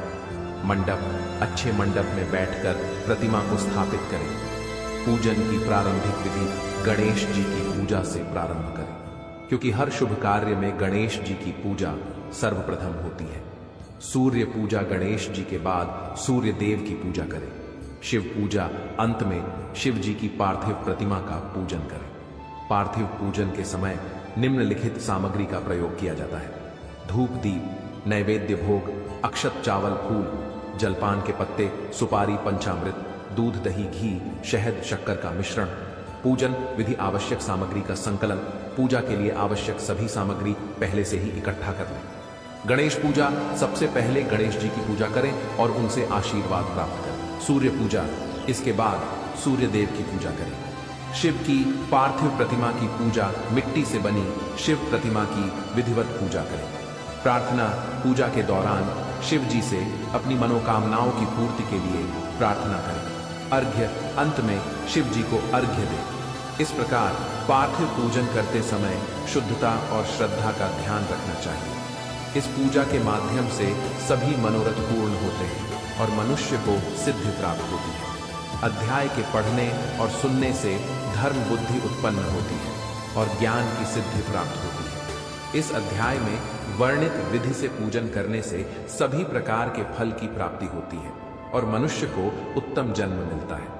[SPEAKER 2] मंडप, अच्छे मंडप में बैठकर प्रतिमा को स्थापित करें। पूजन की प्रारंभिक विधि गणेश जी की पूजा से प्रारंभ करें, क्योंकि हर शुभ कार्य में गणेश जी की पूजा सर्वप्रथम होती है। सूर्य पूजा गणेश जी के बाद सूर्य देव की पूजा करें। शिव पूजा अंत में शिव जी की पार्थिव प्रतिमा का पूजन करें। पार्थिव पूजन के समय निम्नलिखित सामग्री का प्रयोग किया जाता है: धूप दीप, नैवेद्य भोग, अक्षत चावल फूल, जलपान के पत्ते, सुपारी, पंचामृत, दूध दही घी, शहद शक्कर का मिश्रण। पूजन विधि आवश्यक सामग्री का संकलन। पूजा के लिए आवश्यक सभी सामग्री पहले से ही इकट्ठा कर लें। गणेश पूजा, सबसे पहले गणेश जी की पूजा करें और उनसे आशीर्वाद प्राप्त करें। सूर्य पूजा, इसके बाद सूर्य देव की पूजा करें। शिव की पार्थिव प्रतिमा की पूजा, मिट्टी से बनी शिव प्रतिमा की विधिवत पूजा करें। प्रार्थना, पूजा के दौरान शिव जी से अपनी मनोकामनाओं की पूर्ति के लिए प्रार्थना करें। अर्घ्य, अंत में शिव जी को अर्घ्य दें। इस प्रकार पार्थिव पूजन करते समय शुद्धता और श्रद्धा का ध्यान रखना चाहिए। इस पूजा के माध्यम से सभी मनोरथ पूर्ण होते हैं और मनुष्य को सिद्धि प्राप्त होती है। अध्याय के पढ़ने और सुनने से धर्म बुद्धि उत्पन्न होती है और ज्ञान की सिद्धि प्राप्त होती है। इस अध्याय में वर्णित विधि से पूजन करने से सभी प्रकार के फल की प्राप्ति होती है और मनुष्य को उत्तम जन्म मिलता है।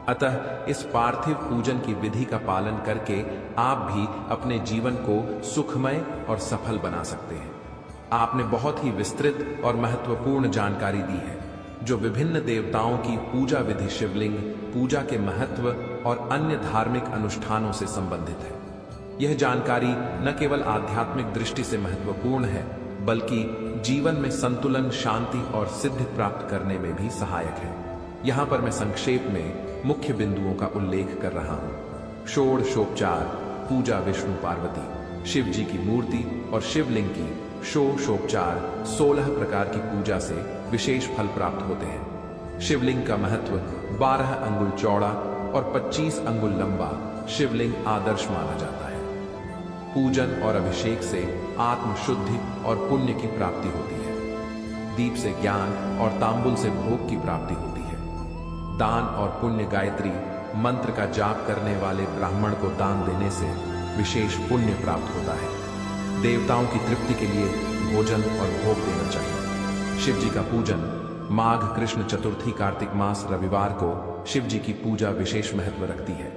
[SPEAKER 2] अतः इस पार्थिव पूजन की विधि का पालन करके आप भी अपने जीवन को सुखमय और सफल बना सकते हैं। आपने बहुत ही विस्तृत और महत्वपूर्ण जानकारी दी है, जो विभिन्न देवताओं की पूजा विधि, शिवलिंग पूजा के महत्व और अन्य धार्मिक अनुष्ठानों से संबंधित है। यह जानकारी न केवल आध्यात्मिक दृष्टि से महत्वपूर्ण है, बल्कि जीवन में संतुलन, शांति और सिद्धि प्राप्त करने में भी सहायक है। यहाँ पर मैं संक्षेप में मुख्य बिंदुओं का उल्लेख कर रहा हूँ। षोडशोपचार पूजा, विष्णु पार्वती, शिव जी की मूर्ति और शिवलिंग की षोडशोपचार 16 प्रकार की पूजा से विशेष फल प्राप्त होते हैं। शिवलिंग का महत्व 12 अंगुल चौड़ा और 25 अंगुल लंबा शिवलिंग आदर्श माना जाता है। पूजन और अभिषेक से आत्म शुद्धि और पुण्य की प्राप्ति होती है। दीप से ज्ञान और तांबुल से भोग की प्राप्ति होती है। दान और पुण्य, गायत्री मंत्र का जाप करने वाले ब्राह्मण को दान देने से विशेष पुण्य प्राप्त होता है। देवताओं की तृप्ति के लिए भोजन और भोग देना चाहिए। शिव जी का पूजन, माघ कृष्ण चतुर्थी कार्तिक मास रविवार को शिव जी की पूजा विशेष महत्व रखती है।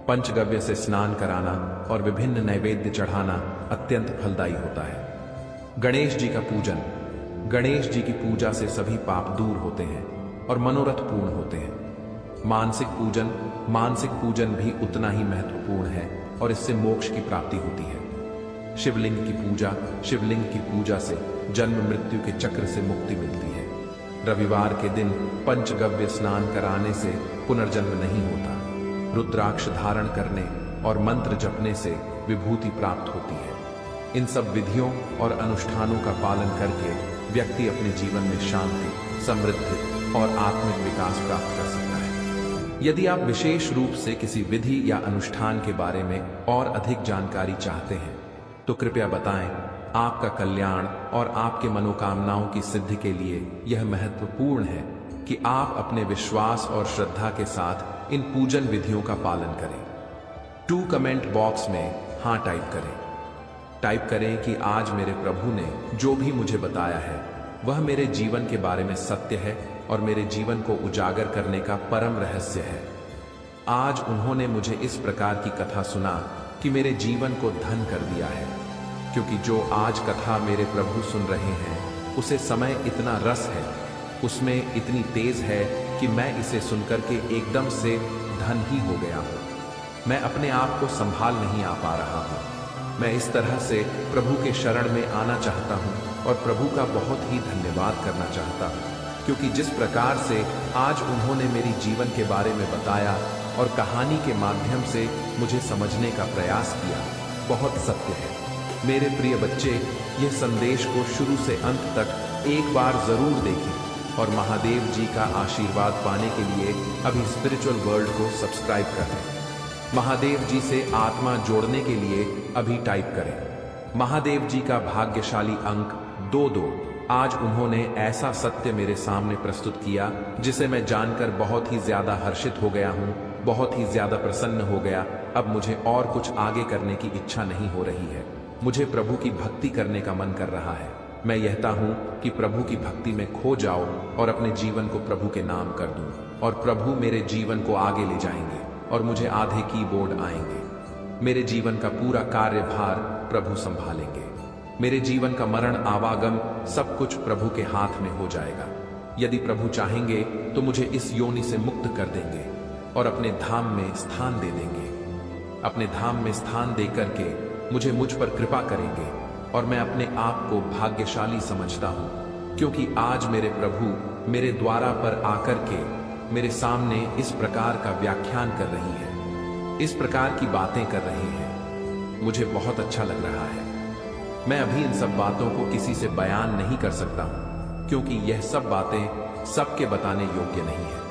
[SPEAKER 2] पंचगव्य से स्नान कराना और विभिन्न नैवेद्य चढ़ाना अत्यंत फलदायी होता है। गणेश जी का पूजन, गणेश जी की पूजा से सभी पाप दूर होते हैं और मनोरथ पूर्ण होते हैं। मानसिक पूजन भी उतना ही महत्वपूर्ण है और इससे मोक्ष की प्राप्ति होती है। शिवलिंग की पूजा से जन्म मृत्यु के चक्र से मुक्ति मिलती है। रविवार के दिन पंचगव्य स्नान कराने से पुनर्जन्म नहीं होता। रुद्राक्ष धारण करने और मंत्र जपने से विभूति प्राप्त होती है। इन सब विधियों और अनुष्ठानों का पालन करके व्यक्ति अपने जीवन में शांति, समृद्धि और आत्मिक विकास प्राप्त कर सकता है। यदि आप विशेष रूप से किसी विधि या अनुष्ठान के बारे में और अधिक जानकारी चाहते हैं तो कृपया बताएं। आपका कल्याण और आपके मनोकामनाओं की सिद्धि के लिए यह महत्वपूर्ण है कि आप अपने विश्वास और श्रद्धा के साथ इन पूजन विधियों का पालन करें। कमेंट बॉक्स में हाँ टाइप करें। टाइप करें कि आज मेरे प्रभु ने जो भी मुझे बताया है वह मेरे जीवन के बारे में सत्य है और मेरे जीवन को उजागर करने का परम रहस्य है। आज उन्होंने मुझे इस प्रकार की कथा सुना कि मेरे जीवन को धन कर दिया है, क्योंकि जो आज कथा मेरे प्रभु सुन रहे हैं उसे समय इतना रस है, उसमें इतनी तेज है कि मैं इसे सुनकर के एकदम से धन ही हो गया हूँ। मैं अपने आप को संभाल नहीं आ पा रहा हूँ। मैं इस तरह से प्रभु के शरण में आना चाहता हूँ और प्रभु का बहुत ही धन्यवाद करना चाहता हूँ, क्योंकि जिस प्रकार से आज उन्होंने मेरी जीवन के बारे में बताया और कहानी के माध्यम से मुझे समझने का प्रयास किया, बहुत सत्य है। मेरे प्रिय बच्चे, यह संदेश को शुरू से अंत तक एक बार जरूर देखें और महादेव जी का आशीर्वाद पाने के लिए अभी स्पिरिचुअल वर्ल्ड को सब्सक्राइब कर लें। महादेव जी से आत्मा जोड़ने के लिए अभी टाइप करें महादेव जी का भाग्यशाली अंक 22। आज उन्होंने ऐसा सत्य मेरे सामने प्रस्तुत किया जिसे मैं जानकर बहुत ही ज्यादा हर्षित हो गया हूँ, बहुत ही ज्यादा प्रसन्न हो गया। अब मुझे और कुछ आगे करने की इच्छा नहीं हो रही है। मुझे प्रभु की भक्ति करने का मन कर रहा है। मैं यहता हूँ कि प्रभु की भक्ति में खो जाओ और अपने जीवन को प्रभु के नाम कर दूं और प्रभु मेरे जीवन को आगे ले जाएंगे और मुझे आधे कीबोर्ड आएंगे। मेरे जीवन का पूरा कार्यभार प्रभु संभालेंगे। मेरे जीवन का मरण आवागम सब कुछ प्रभु के हाथ में हो जाएगा। यदि प्रभु चाहेंगे तो मुझे इस योनि से मुक्त कर देंगे और अपने धाम में स्थान दे देंगे। अपने धाम में स्थान दे करके मुझे मुझ पर कृपा करेंगे और मैं अपने आप को भाग्यशाली समझता हूँ, क्योंकि आज मेरे प्रभु मेरे द्वारा पर आकर के मेरे सामने इस प्रकार का व्याख्यान कर रही है, इस प्रकार की बातें कर रही हैं। मुझे बहुत अच्छा लग रहा है। मैं अभी इन सब बातों को किसी से बयान नहीं कर सकता हूं, क्योंकि यह सब बातें सबके बताने योग्य नहीं है।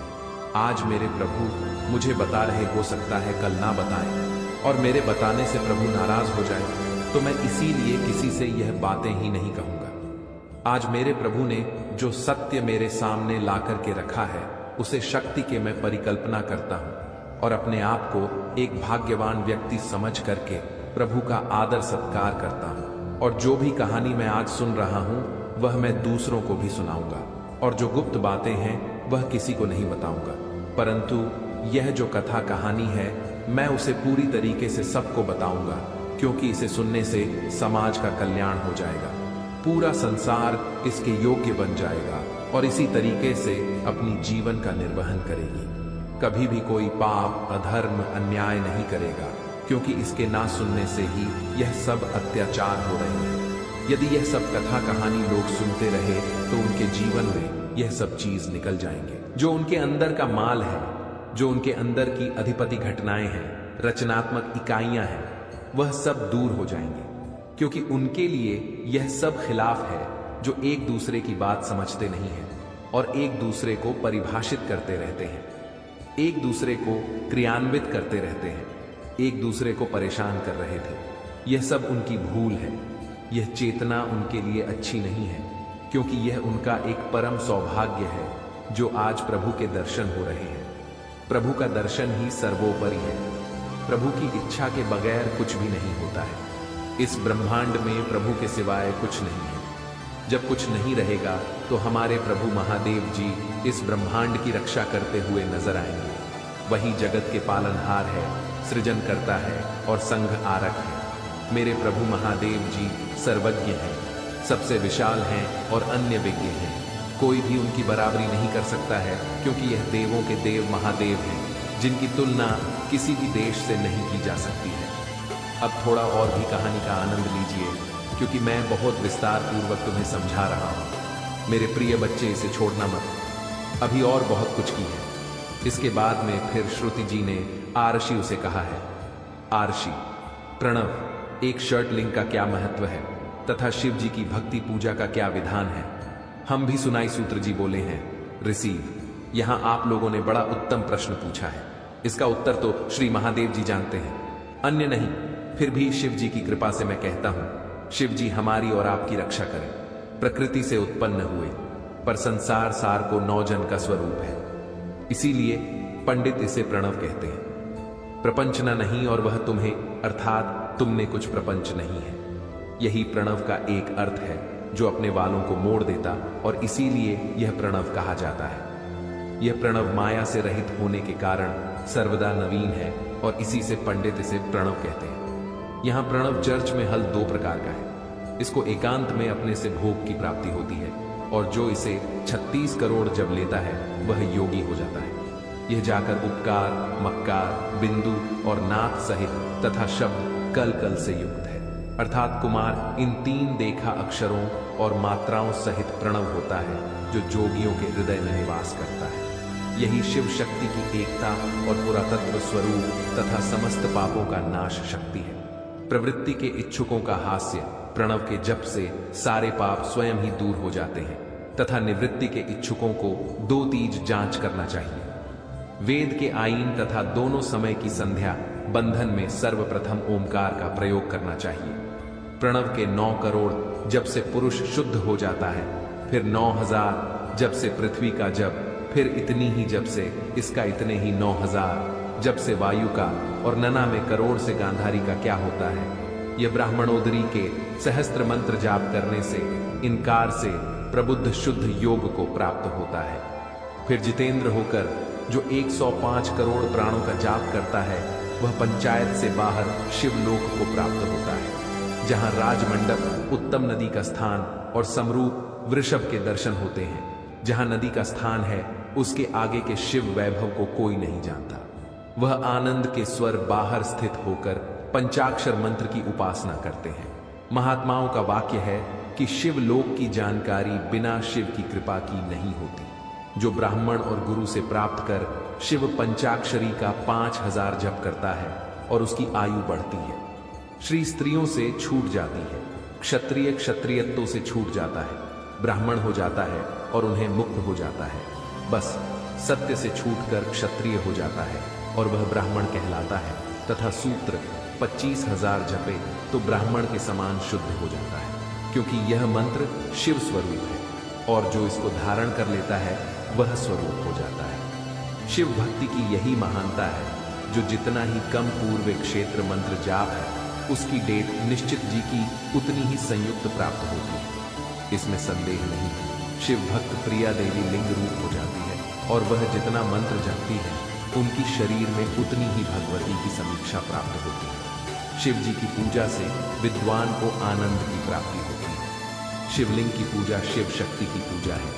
[SPEAKER 2] आज मेरे प्रभु मुझे बता रहे, हो सकता है कल ना बताएं और मेरे बताने से प्रभु नाराज हो जाए, तो मैं इसीलिए किसी से यह बातें ही नहीं कहूंगा। आज मेरे प्रभु ने जो सत्य मेरे सामने ला करके रखा है उसे शक्ति के मैं परिकल्पना करता हूं और अपने आप को एक भाग्यवान व्यक्ति समझ करके प्रभु का आदर सत्कार करता हूं। और जो भी कहानी मैं आज सुन रहा हूं वह मैं दूसरों को भी सुनाऊंगा, और जो गुप्त बातें हैं वह किसी को नहीं बताऊंगा, परंतु यह जो कथा कहानी है मैं उसे पूरी तरीके से सबको बताऊंगा, क्योंकि इसे सुनने से समाज का कल्याण हो जाएगा, पूरा संसार इसके योग्य बन जाएगा और इसी तरीके से अपनी जीवन का निर्वहन करेगी। कभी भी कोई पाप, अधर्म, अन्याय नहीं करेगा, क्योंकि इसके ना सुनने से ही यह सब अत्याचार हो रहे हैं। यदि यह सब कथा कहानी लोग सुनते रहे तो उनके जीवन में यह सब चीज निकल जाएंगे। जो उनके अंदर का माल है, जो उनके अंदर की अधिपति घटनाएं हैं, रचनात्मक इकाइयां हैं, वह सब दूर हो जाएंगे, क्योंकि उनके लिए यह सब खिलाफ है, जो एक दूसरे की बात समझते नहीं हैं और एक दूसरे को परिभाषित करते रहते हैं, एक दूसरे को क्रियान्वित करते रहते हैं, एक दूसरे को परेशान कर रहे थे। यह सब उनकी भूल है। यह चेतना उनके लिए अच्छी नहीं है, क्योंकि यह उनका एक परम सौभाग्य है जो आज प्रभु के दर्शन हो रहे हैं। प्रभु का दर्शन ही सर्वोपरि है। प्रभु की इच्छा के बगैर कुछ भी नहीं होता है। इस ब्रह्मांड में प्रभु के सिवाय कुछ नहीं है। जब कुछ नहीं रहेगा तो हमारे प्रभु महादेव जी इस ब्रह्मांड की रक्षा करते हुए नजर आएंगे। वही जगत के पालनहार है, सृजन करता है और संघ आरक है। मेरे प्रभु महादेव जी सर्वज्ञ हैं, सबसे विशाल हैं और अन्य विज्ञ हैं। कोई भी उनकी बराबरी नहीं कर सकता है, क्योंकि यह देवों के देव महादेव हैं, जिनकी तुलना किसी भी देश से नहीं की जा सकती है। अब थोड़ा और भी कहानी का आनंद लीजिए, क्योंकि मैं बहुत विस्तार पूर्वक तुम्हें समझा रहा हूं। मेरे प्रिय बच्चे, इसे छोड़ना मत। अभी और बहुत कुछ की है। इसके बाद में फिर श्रुति जी ने आरशी उसे कहा है, आरशी प्रणव, एक शर्ट लिंग का क्या महत्व है तथा शिव जी की भक्ति पूजा का क्या विधान है। हम भी सुनाई सूत्र जी बोले हैं, रिसीव। यहां आप लोगों ने बड़ा उत्तम प्रश्न पूछा है। इसका उत्तर तो श्री महादेव जी जानते हैं, अन्य नहीं। फिर भी शिव जी की कृपा से मैं कहता हूं, शिव जी हमारी और आपकी रक्षा करें। प्रकृति से उत्पन्न हुए, पर संसार सार को 9 जन का स्वरूप है, इसीलिए पंडित इसे प्रणव कहते हैं। प्रपंचना नहीं और वह तुम्हें अर्थात तुमने कुछ प्रपंच नहीं है। यही प्रणव का एक अर्थ है जो अपने वालों को मोड़ देता, और इसीलिए यह प्रणव कहा जाता है। यह प्रणव माया से रहित होने के कारण सर्वदा नवीन है, और इसी से पंडित इसे प्रणव कहते हैं। यहां प्रणव चर्च में हल दो प्रकार का है। इसको एकांत में अपने से भोग की प्राप्ति होती है, और जो इसे 36 करोड़ जब लेता है वह योगी हो जाता है। यह जाकर उपकार, मक्कार, बिंदु और नाथ सहित तथा शब्द कल कल से युक्त है, अर्थात कुमार इन 3 देखा अक्षरों और मात्राओं सहित प्रणव होता है जो जोगियों के हृदय में निवास करता है। यही शिव शक्ति की एकता और पुरातत्व स्वरूप तथा समस्त पापों का नाश शक्ति है। प्रवृत्ति के इच्छुकों का हास्य प्रणव के जप से सारे पाप स्वयं ही दूर हो जाते हैं, तथा निवृत्ति के इच्छुकों को 2 तीज जांच करना चाहिए। वेद के आईन तथा दोनों समय की संध्या बंधन में सर्वप्रथम ओमकार का प्रयोग करना चाहिए। प्रणव के 9 करोड़ जब से पुरुष शुद्ध हो जाता है, फिर 9000 जब से पृथ्वी का जप, फिर इतनी ही जब से इसका, इतने ही 9000 जब से वायु का, और नना में करोड़ से गांधारी का क्या होता है। यह ब्राह्मणोदरी के सहस्त्र मंत्र जाप करने से, इनकार से प्रबुद्ध शुद्ध योग को प्राप्त होता है। फिर जितेंद्र होकर जो 105 करोड़ प्राणों का जाप करता है, वह पंचायत से बाहर शिवलोक को प्राप्त होता है, जहां राजमंडप, उत्तम नदी का स्थान और समरूप वृषभ के दर्शन होते हैं। जहां नदी का स्थान है, उसके आगे के शिव वैभव को कोई नहीं जानता। वह आनंद के स्वर बाहर स्थित होकर पंचाक्षर मंत्र की उपासना करते हैं। महात्माओं का वाक्य है कि शिवलोक की जानकारी बिना शिव की कृपा की नहीं होती। जो ब्राह्मण और गुरु से प्राप्त कर शिव पंचाक्षरी का 5000 जप करता है और उसकी आयु बढ़ती है। श्री स्त्रियों से छूट जाती है, क्षत्रिय क्षत्रियत्व से छूट जाता है, ब्राह्मण हो जाता है और उन्हें मुक्त हो जाता है। बस सत्य से छूटकर क्षत्रिय हो जाता है और वह ब्राह्मण कहलाता है, तथा सूत्र 25,000 जपे तो ब्राह्मण के समान शुद्ध हो जाता है, क्योंकि यह मंत्र शिव स्वरूप है, और जो इसको धारण कर लेता है वह स्वरूप हो जाता है। शिव भक्ति की यही महानता है, जो जितना ही कम पूर्व क्षेत्र मंत्र जाप है, उसकी डेट निश्चित जी की उतनी ही संयुक्त प्राप्त होती है। इसमें संदेह नहीं है। शिव भक्त प्रिया देवी लिंग रूप हो जाती है, और वह जितना मंत्र जपती है, उनकी शरीर में उतनी ही भगवती की समीक्षा प्राप्त होती है। शिव जी की पूजा से विद्वान को आनंद की प्राप्ति होती है। शिवलिंग की पूजा शिव शक्ति की पूजा है,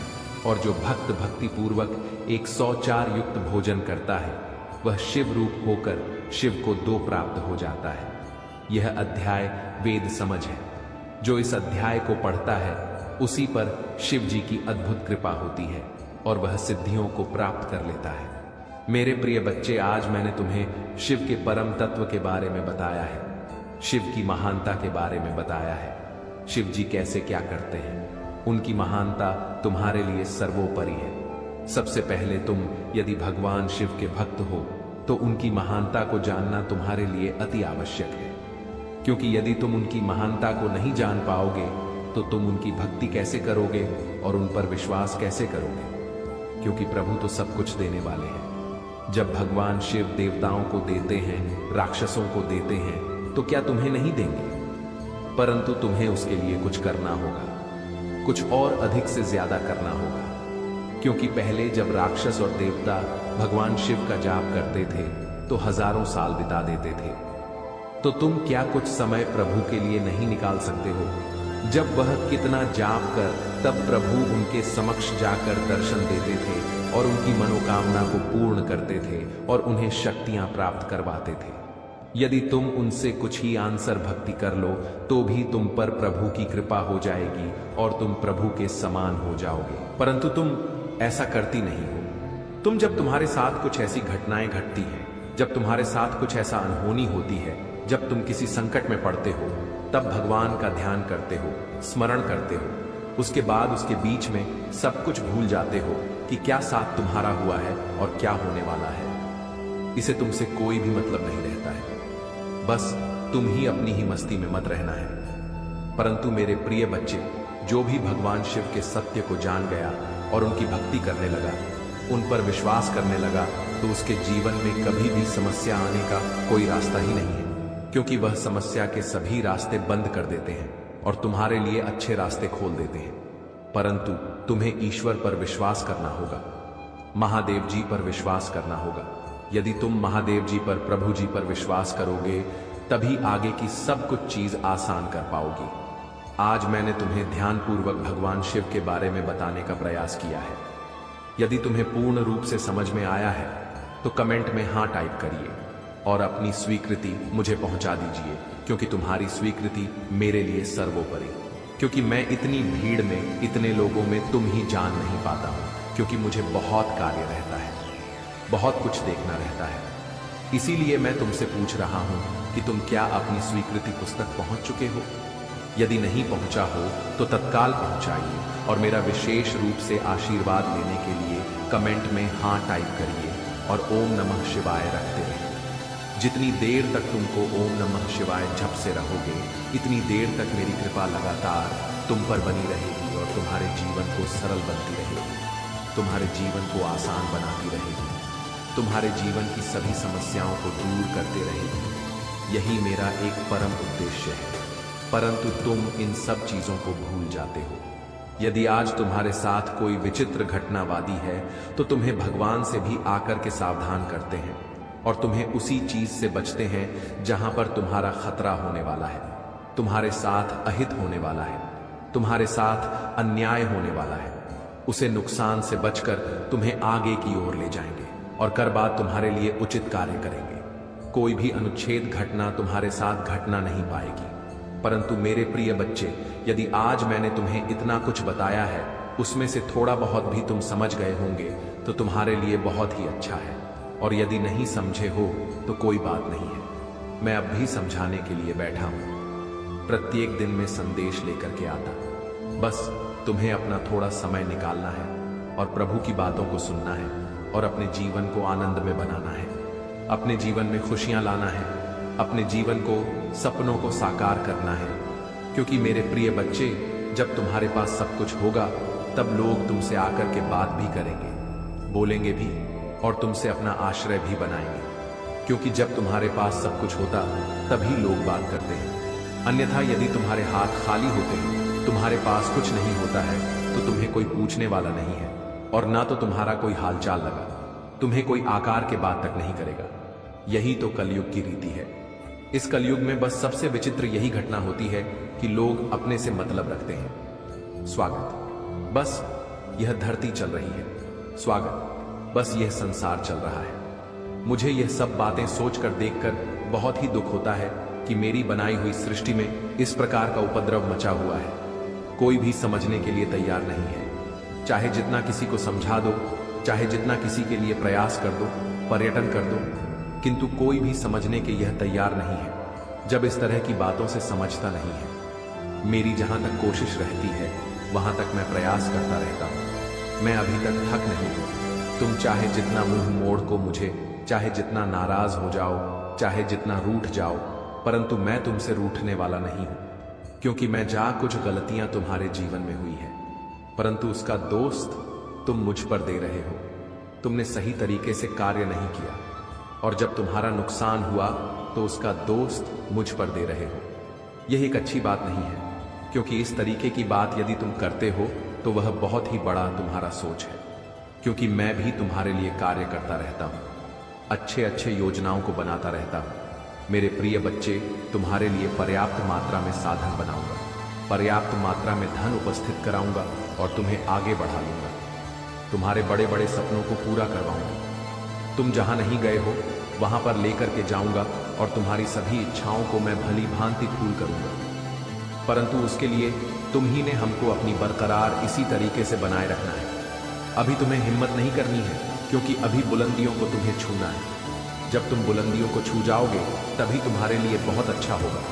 [SPEAKER 2] और जो भक्त भक्ति पूर्वक 104 युक्त भोजन करता है, वह शिव रूप होकर शिव को 2 प्राप्त हो जाता है। यह अध्याय वेद समझ है। जो इस अध्याय को पढ़ता है, उसी पर शिव जी की अद्भुत कृपा होती है, और वह सिद्धियों को प्राप्त कर लेता है। मेरे प्रिय बच्चे, आज मैंने तुम्हें शिव के परम तत्व के बारे में बताया है, शिव की महानता के बारे में बताया है। शिव जी कैसे क्या करते हैं, उनकी महानता तुम्हारे लिए सर्वोपरि है। सबसे पहले तुम यदि भगवान शिव के भक्त हो, तो उनकी महानता को जानना तुम्हारे लिए अति आवश्यक है, क्योंकि यदि तुम उनकी महानता को नहीं जान पाओगे, तो तुम उनकी भक्ति कैसे करोगे और उन पर विश्वास कैसे करोगे? क्योंकि प्रभु तो सब कुछ देने वाले हैं। जब भगवान शिव देवताओं को देते हैं, राक्षसों को देते हैं, तो क्या तुम्हें नहीं देंगे? परंतु तुम्हें उसके लिए कुछ करना होगा, कुछ और अधिक से ज्यादा करना होगा। क्योंकि पहले जब राक्षस और देवता भगवान शिव का जाप करते थे, तो हजारों साल बिता देते थे। तो तुम क्या कुछ समय प्रभु के लिए नहीं निकाल सकते हो? जब वह कितना जाप कर तब प्रभु उनके समक्ष जाकर दर्शन देते थे और उनकी मनोकामना को पूर्ण करते थे और उन्हें शक्तियां प्राप्त करवाते थे। यदि तुम उनसे कुछ ही आंसर भक्ति कर लो, तो भी तुम पर प्रभु की कृपा हो जाएगी और तुम प्रभु के समान हो जाओगे। परंतु तुम ऐसा करती नहीं हो। तुम जब तुम्हारे साथ कुछ ऐसी घटनाएं घटती हैं, जब तुम्हारे साथ कुछ ऐसा अनहोनी होती है, जब तुम किसी संकट में पड़ते हो, तब भगवान का ध्यान करते हो, स्मरण करते हो। उसके बाद उसके बीच में सब कुछ भूल जाते हो कि क्या साथ तुम्हारा हुआ है और क्या होने वाला है। इसे तुमसे कोई भी मतलब नहीं रहता है। बस तुम ही अपनी ही मस्ती में मत रहना है। परंतु मेरे प्रिय बच्चे, जो भी भगवान शिव के सत्य को जान गया और उनकी भक्ति करने लगा, उन पर विश्वास करने लगा, तो उसके जीवन में कभी भी समस्या आने का कोई रास्ता ही नहीं है। क्योंकि वह समस्या के सभी रास्ते बंद कर देते हैं और तुम्हारे लिए अच्छे रास्ते खोल देते हैं। परंतु तुम्हें ईश्वर पर विश्वास करना होगा, महादेव जी पर विश्वास करना होगा। यदि तुम महादेव जी पर, प्रभु जी पर विश्वास करोगे, तभी आगे की सब कुछ चीज आसान कर पाओगी। आज मैंने तुम्हें ध्यानपूर्वक भगवान शिव के बारे में बताने का प्रयास किया है। यदि तुम्हें पूर्ण रूप से समझ में आया है तो कमेंट में हाँ टाइप करिए और अपनी स्वीकृति मुझे पहुंचा दीजिए, क्योंकि तुम्हारी स्वीकृति मेरे लिए सर्वोपरि। क्योंकि मैं इतनी भीड़ में, इतने लोगों में तुम ही जान नहीं पाता हूं, क्योंकि मुझे बहुत कार्य रहता है, बहुत कुछ देखना रहता है। इसीलिए मैं तुमसे पूछ रहा हूं कि तुम क्या अपनी स्वीकृति पुस्तक पहुंच चुके हो? यदि नहीं पहुंचा हो तो तत्काल पहुंचाइए और मेरा विशेष रूप से आशीर्वाद लेने के लिए कमेंट में हाँ टाइप करिए और ओम नमः शिवाय रखते रहिए। जितनी देर तक तुमको ओम नमः शिवाय जप से रहोगे, इतनी देर तक मेरी कृपा लगातार तुम पर बनी रहेगी और तुम्हारे जीवन को सरल बनती रहेगी, तुम्हारे जीवन को आसान बनाती रहेगी, तुम्हारे जीवन की सभी समस्याओं को दूर करते रहेगी। यही मेरा एक परम उद्देश्य है। परंतु तुम इन सब चीजों को भूल जाते हो। यदि आज तुम्हारे साथ कोई विचित्र घटनावादी है तो तुम्हें भगवान से भी आकर के सावधान करते हैं और तुम्हें उसी चीज से बचते हैं जहां पर तुम्हारा खतरा होने वाला है, तुम्हारे साथ अहित होने वाला है, तुम्हारे साथ अन्याय होने वाला है। उसे नुकसान से बचकर तुम्हें आगे की ओर ले जाएंगे और कर बाद तुम्हारे लिए उचित कार्य करेंगे। कोई भी अनुच्छेद घटना तुम्हारे साथ घटना नहीं पाएगी। परंतु मेरे प्रिय बच्चे, यदि आज मैंने तुम्हें इतना कुछ बताया है, उसमें से थोड़ा बहुत भी तुम समझ गए होंगे तो तुम्हारे लिए बहुत ही अच्छा है। और यदि नहीं समझे हो तो कोई बात नहीं है, मैं अब भी समझाने के लिए बैठा हूं। प्रत्येक दिन में संदेश लेकर के आता, बस तुम्हें अपना थोड़ा समय निकालना है और प्रभु की बातों को सुनना है और अपने जीवन को आनंद में बनाना है, अपने जीवन में खुशियां लाना है, अपने जीवन को, सपनों को साकार करना है। क्योंकि मेरे प्रिय बच्चे, जब तुम्हारे पास सब कुछ होगा तब लोग तुमसे आकर के बात भी करेंगे, बोलेंगे भी और तुमसे अपना आश्रय भी बनाएंगे। क्योंकि जब तुम्हारे पास सब कुछ होता तभी लोग बात करते हैं। अन्यथा यदि तुम्हारे हाथ खाली होते हैं, तुम्हारे पास कुछ नहीं होता है, तो तुम्हें कोई पूछने वाला नहीं है और ना तो तुम्हारा कोई हालचाल लगा, तुम्हें कोई आकार के बात तक नहीं करेगा। यही तो कलयुग की रीति है। इस कलयुग में बस सबसे विचित्र यही घटना होती है कि लोग अपने से मतलब रखते हैं। स्वागत, बस यह धरती चल रही है, स्वागत, बस यह संसार चल रहा है। मुझे यह सब बातें सोचकर, देखकर बहुत ही दुख होता है कि मेरी बनाई हुई सृष्टि में इस प्रकार का उपद्रव मचा हुआ है। कोई भी समझने के लिए तैयार नहीं है। चाहे जितना किसी को समझा दो, चाहे जितना किसी के लिए प्रयास कर दो, पर्यटन कर दो, किंतु कोई भी समझने के यह तैयार नहीं है। जब इस तरह की बातों से समझता नहीं है, मेरी जहां तक कोशिश रहती है वहां तक मैं प्रयास करता रहता हूं। मैं अभी तक थक नहीं हूं। तुम चाहे जितना मुंह मोड़ को मुझे, चाहे जितना नाराज हो जाओ, चाहे जितना रूठ जाओ, परंतु मैं तुमसे रूठने वाला नहीं हूं। क्योंकि मैं जा कुछ गलतियां तुम्हारे जीवन में हुई है, परंतु उसका दोस्त तुम मुझ पर दे रहे हो। तुमने सही तरीके से कार्य नहीं किया और जब तुम्हारा नुकसान हुआ तो उसका दोस्त मुझ पर दे रहे हो। यह एक अच्छी बात नहीं है, क्योंकि इस तरीके की बात यदि तुम करते हो तो वह बहुत ही बड़ा तुम्हारा सोच है। क्योंकि मैं भी तुम्हारे लिए कार्य करता रहता हूं, अच्छे अच्छे योजनाओं को बनाता रहता हूं। मेरे प्रिय बच्चे, तुम्हारे लिए पर्याप्त मात्रा में साधन बनाऊंगा, पर्याप्त मात्रा में धन उपस्थित कराऊंगा और तुम्हें आगे बढ़ा लूंगा। तुम्हारे बड़े बड़े सपनों को पूरा करवाऊंगा। तुम जहां नहीं गए हो वहां पर लेकर के जाऊंगा और तुम्हारी सभी इच्छाओं को मैं भली भांति पूर्ण करूंगा। परंतु उसके लिए तुम ही ने हमको अपनी बरकरार इसी तरीके से बनाए रखना है। अभी तुम्हें हिम्मत नहीं करनी है, क्योंकि अभी बुलंदियों को तुम्हें छूना है। जब तुम बुलंदियों को छू जाओगे तभी तुम्हारे लिए बहुत अच्छा होगा।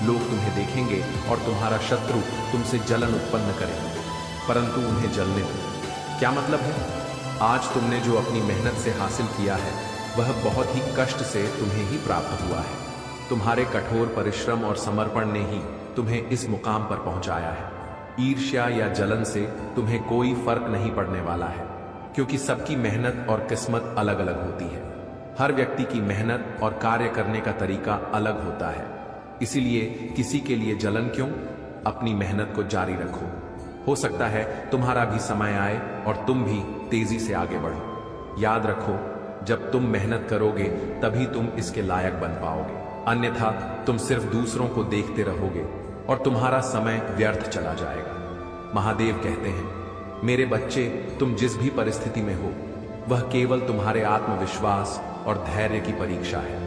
[SPEAKER 2] लोग तुम्हें देखेंगे और तुम्हारा शत्रु तुमसे जलन उत्पन्न करेंगे, परंतु उन्हें जलने दो। क्या मतलब है? आज तुमने जो अपनी मेहनत से हासिल किया है वह बहुत ही कष्ट से तुम्हें ही प्राप्त हुआ है। तुम्हारे कठोर परिश्रम और समर्पण ने ही तुम्हें इस मुकाम पर पहुंचाया है। ईर्ष्या या जलन से तुम्हें कोई फर्क नहीं पड़ने वाला है, क्योंकि सबकी मेहनत और किस्मत अलग अलग होती है। हर व्यक्ति की मेहनत और कार्य करने का तरीका अलग होता है, इसीलिए किसी के लिए जलन क्यों, अपनी मेहनत को जारी रखो। हो सकता है तुम्हारा भी समय आए और तुम भी तेजी से आगे बढ़ो। याद रखो, जब तुम मेहनत करोगे तभी तुम इसके लायक बन पाओगे, अन्यथा तुम सिर्फ दूसरों को देखते रहोगे और तुम्हारा समय व्यर्थ चला जाएगा। महादेव कहते हैं, मेरे बच्चे, तुम जिस भी परिस्थिति में हो वह केवल तुम्हारे आत्मविश्वास और धैर्य की परीक्षा है।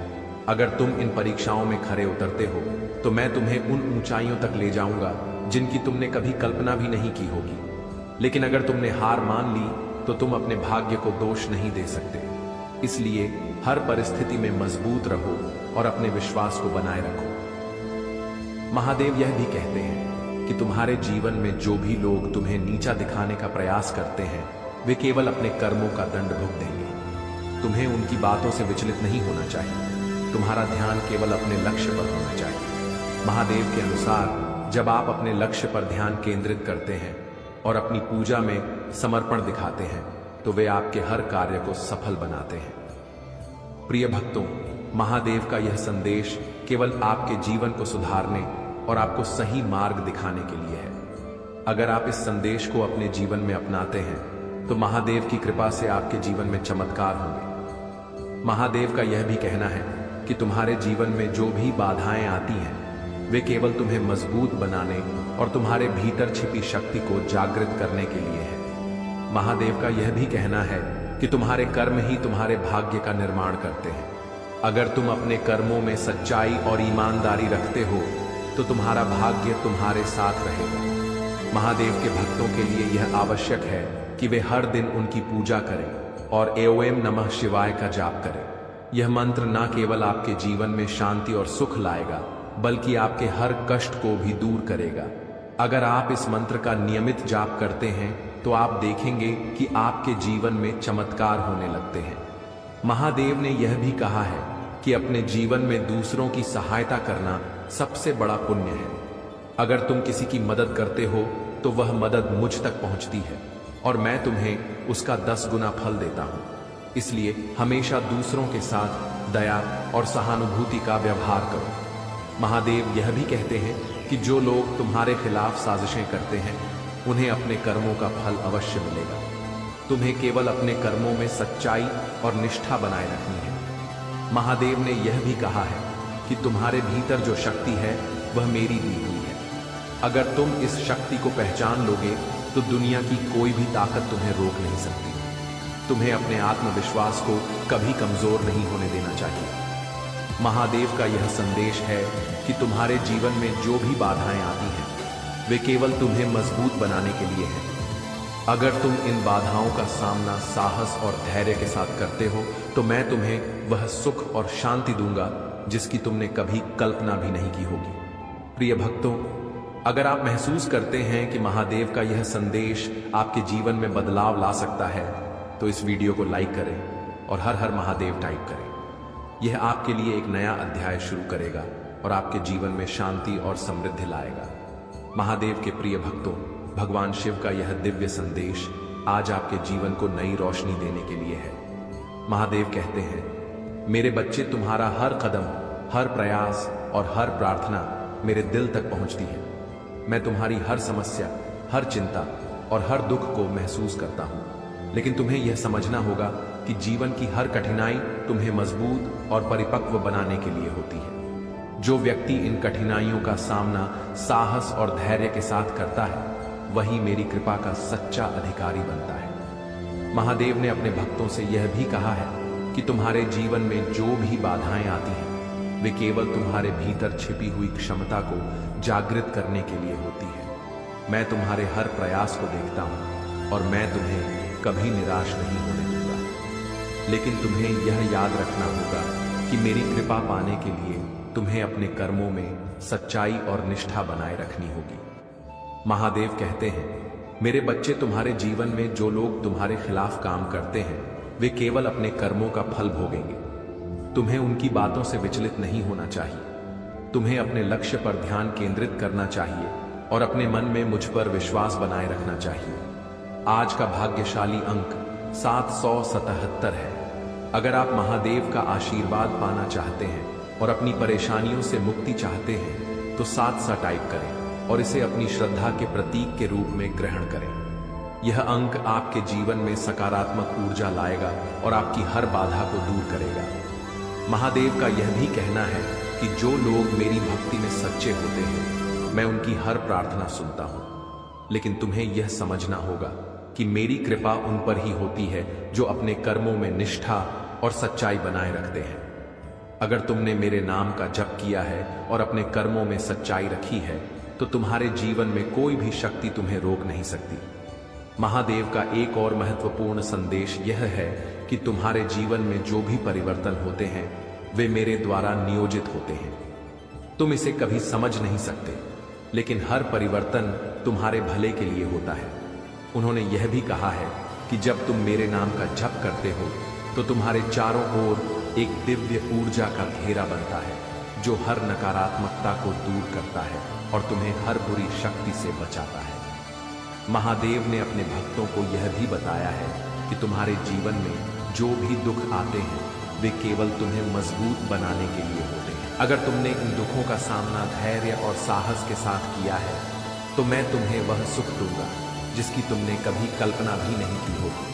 [SPEAKER 2] अगर तुम इन परीक्षाओं में खरे उतरते हो तो मैं तुम्हें उन ऊंचाइयों तक ले जाऊंगा जिनकी तुमने कभी कल्पना भी नहीं की होगी। लेकिन अगर तुमने हार मान ली तो तुम अपने भाग्य को दोष नहीं दे सकते। इसलिए हर परिस्थिति में मजबूत रहो और अपने विश्वास को बनाए रखो। महादेव यह भी कहते हैं कि तुम्हारे जीवन में जो भी लोग तुम्हें नीचा दिखाने का प्रयास करते हैं वे केवल अपने कर्मों का दंड भुगतेंगे। तुम्हें उनकी बातों से विचलित नहीं होना चाहिए। तुम्हारा ध्यान केवल अपने लक्ष्य पर होना चाहिए। महादेव के अनुसार जब आप अपने लक्ष्य पर ध्यान केंद्रित करते हैं और अपनी पूजा में समर्पण दिखाते हैं तो वे आपके हर कार्य को सफल बनाते हैं। प्रिय भक्तों, महादेव का यह संदेश केवल आपके जीवन को सुधारने और आपको सही मार्ग दिखाने के लिए है। अगर आप इस संदेश को अपने जीवन में अपनाते हैं तो महादेव की कृपा से आपके जीवन में चमत्कार होंगे। महादेव का यह भी कहना है कि तुम्हारे जीवन में जो भी बाधाएं आती हैं वे केवल तुम्हें मजबूत बनाने और तुम्हारे भीतर छिपी शक्ति को जागृत करने के लिए है। महादेव का यह भी कहना है कि तुम्हारे कर्म ही तुम्हारे भाग्य का निर्माण करते हैं। अगर तुम अपने कर्मों में सच्चाई और ईमानदारी रखते हो तो तुम्हारा भाग्य तुम्हारे साथ रहेगा। महादेव के भक्तों के लिए यह आवश्यक है कि वे हर दिन उनकी पूजा करें और ओम नमः शिवाय का जाप करें। यह मंत्र न केवल आपके जीवन में शांति और सुख लाएगा बल्कि आपके हर कष्ट को भी दूर करेगा। अगर आप इस मंत्र का नियमित जाप करते हैं तो आप देखेंगे कि आपके जीवन में चमत्कार होने लगते हैं। महादेव ने यह भी कहा है कि अपने जीवन में दूसरों की सहायता करना सबसे बड़ा पुण्य है। अगर तुम किसी की मदद करते हो तो वह मदद मुझ तक पहुंचती है और मैं तुम्हें उसका 10 गुना फल देता हूं। इसलिए हमेशा दूसरों के साथ दया और सहानुभूति का व्यवहार करो। महादेव यह भी कहते हैं कि जो लोग तुम्हारे खिलाफ साजिशें करते हैं उन्हें अपने कर्मों का फल अवश्य मिलेगा। तुम्हें केवल अपने कर्मों में सच्चाई और निष्ठा बनाए रखनी है। महादेव ने यह भी कहा है कि तुम्हारे भीतर जो शक्ति है वह मेरी दी हुई है। अगर तुम इस शक्ति को पहचान लोगे तो दुनिया की कोई भी ताकत तुम्हें रोक नहीं सकती। तुम्हें अपने आत्मविश्वास को कभी कमजोर नहीं होने देना चाहिए। महादेव का यह संदेश है कि तुम्हारे जीवन में जो भी बाधाएं आती हैं वे केवल तुम्हें मजबूत बनाने के लिए हैं। अगर तुम इन बाधाओं का सामना साहस और धैर्य के साथ करते हो तो मैं तुम्हें वह सुख और शांति दूंगा जिसकी तुमने कभी कल्पना भी नहीं की होगी। प्रिय भक्तों, अगर आप महसूस करते हैं कि महादेव का यह संदेश आपके जीवन में बदलाव ला सकता है तो इस वीडियो को लाइक करें और हर हर महादेव टाइप करें। यह आपके लिए एक नया अध्याय शुरू करेगा और आपके जीवन में शांति और समृद्धि लाएगा। महादेव के प्रिय भक्तों, भगवान शिव का यह दिव्य संदेश आज आपके जीवन को नई रोशनी देने के लिए है। महादेव कहते हैं, मेरे बच्चे, तुम्हारा हर कदम, हर प्रयास और हर प्रार्थना मेरे दिल तक पहुंचती है। मैं तुम्हारी हर समस्या, हर चिंता और हर दुख को महसूस करता हूं। लेकिन तुम्हें यह समझना होगा कि जीवन की हर कठिनाई तुम्हें मजबूत और परिपक्व बनाने के लिए होती है। जो व्यक्ति इन कठिनाइयों का सामना साहस और धैर्य के साथ करता है वही मेरी कृपा का सच्चा अधिकारी बनता है। महादेव ने अपने भक्तों से यह भी कहा है कि तुम्हारे जीवन में जो भी बाधाएं आती हैं वे केवल तुम्हारे भीतर छिपी हुई क्षमता को जागृत करने के लिए होती है। मैं तुम्हारे हर प्रयास को देखता हूं और मैं तुम्हें कभी निराश नहीं होने दूंगा। लेकिन तुम्हें यह याद रखना होगा कि मेरी कृपा पाने के लिए तुम्हें अपने कर्मों में सच्चाई और निष्ठा बनाए रखनी होगी। महादेव कहते हैं, मेरे बच्चे, तुम्हारे जीवन में जो लोग तुम्हारे खिलाफ काम करते हैं वे केवल अपने कर्मों का फल भोगेंगे। तुम्हें उनकी बातों से विचलित नहीं होना चाहिए। तुम्हें अपने लक्ष्य पर ध्यान केंद्रित करना चाहिए और अपने मन में मुझ पर विश्वास बनाए रखना चाहिए। आज का भाग्यशाली अंक 777 है। अगर आप महादेव का आशीर्वाद पाना चाहते हैं और अपनी परेशानियों से मुक्ति चाहते हैं तो 7 टाइप करें और इसे अपनी श्रद्धा के प्रतीक के रूप में ग्रहण करें। यह अंक आपके जीवन में सकारात्मक ऊर्जा लाएगा और आपकी हर बाधा को दूर करेगा। महादेव का यह भी कहना है कि जो लोग मेरी भक्ति में सच्चे होते हैं मैं उनकी हर प्रार्थना सुनता हूं, लेकिन तुम्हें यह समझना होगा कि मेरी कृपा उन पर ही होती है जो अपने कर्मों में निष्ठा और सच्चाई बनाए रखते हैं। अगर तुमने मेरे नाम का जप किया है और अपने कर्मों में सच्चाई रखी है तो तुम्हारे जीवन में कोई भी शक्ति तुम्हें रोक नहीं सकती। महादेव का एक और महत्वपूर्ण संदेश यह है कि तुम्हारे जीवन में जो भी परिवर्तन होते हैं वे मेरे द्वारा नियोजित होते हैं। तुम इसे कभी समझ नहीं सकते, लेकिन हर परिवर्तन तुम्हारे भले के लिए होता है। उन्होंने यह भी कहा है कि जब तुम मेरे नाम का जप करते हो तो तुम्हारे चारों ओर एक दिव्य ऊर्जा का घेरा बनता है जो हर नकारात्मकता को दूर करता है और तुम्हें हर बुरी शक्ति से बचाता है। महादेव ने अपने भक्तों को यह भी बताया है कि तुम्हारे जीवन में जो भी दुख आते हैं वे केवल तुम्हें मजबूत बनाने के लिए होते हैं। अगर तुमने इन दुखों का सामना धैर्य और साहस के साथ किया है तो मैं तुम्हें वह सुख दूंगा जिसकी तुमने कभी कल्पना भी नहीं की होगी।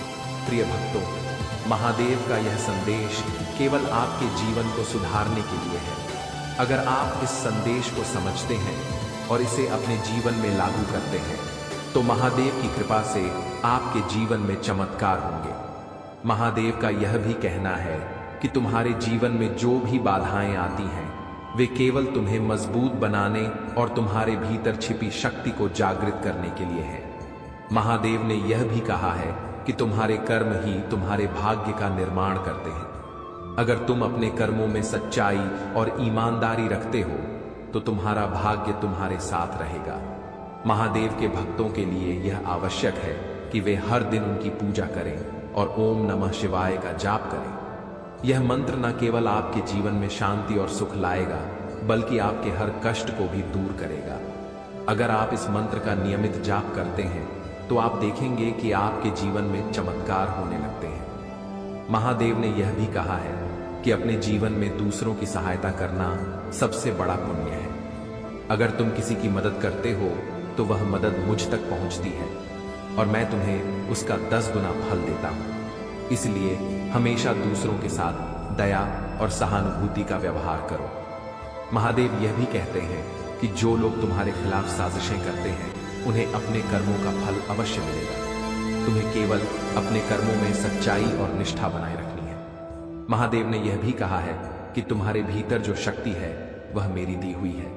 [SPEAKER 2] प्रिय भक्तों, महादेव का यह संदेश केवल आपके जीवन को सुधारने के लिए है। अगर आप इस संदेश को समझते हैं और इसे अपने जीवन में लागू करते हैं तो महादेव की कृपा से आपके जीवन में चमत्कार होंगे। महादेव का यह भी कहना है कि तुम्हारे जीवन में जो भी बाधाएं आती हैं वे केवल तुम्हें मजबूत बनाने और तुम्हारे भीतर छिपी शक्ति को जागृत करने के लिए है। महादेव ने यह भी कहा है कि तुम्हारे कर्म ही तुम्हारे भाग्य का निर्माण करते हैं। अगर तुम अपने कर्मों में सच्चाई और ईमानदारी रखते हो तो तुम्हारा भाग्य तुम्हारे साथ रहेगा। महादेव के भक्तों के लिए यह आवश्यक है कि वे हर दिन उनकी पूजा करें और ओम नमः शिवाय का जाप करें। यह मंत्र न केवल आपके जीवन में शांति और सुख लाएगा बल्कि आपके हर कष्ट को भी दूर करेगा। अगर आप इस मंत्र का नियमित जाप करते हैं तो आप देखेंगे कि आपके जीवन में चमत्कार होने लगते हैं। महादेव ने यह भी कहा है कि अपने जीवन में दूसरों की सहायता करना सबसे बड़ा पुण्य है। अगर तुम किसी की मदद करते हो तो वह मदद मुझ तक पहुंचती है और मैं तुम्हें उसका 10 गुना फल देता हूं। इसलिए हमेशा दूसरों के साथ दया और सहानुभूति का व्यवहार करो। महादेव यह भी कहते हैं कि जो लोग तुम्हारे खिलाफ साजिशें करते हैं उन्हें अपने कर्मों का फल अवश्य मिलेगा। तुम्हें केवल अपने कर्मों में सच्चाई और निष्ठा बनाए रखनी है। महादेव ने यह भी कहा है कि तुम्हारे भीतर जो शक्ति है वह मेरी दी हुई है।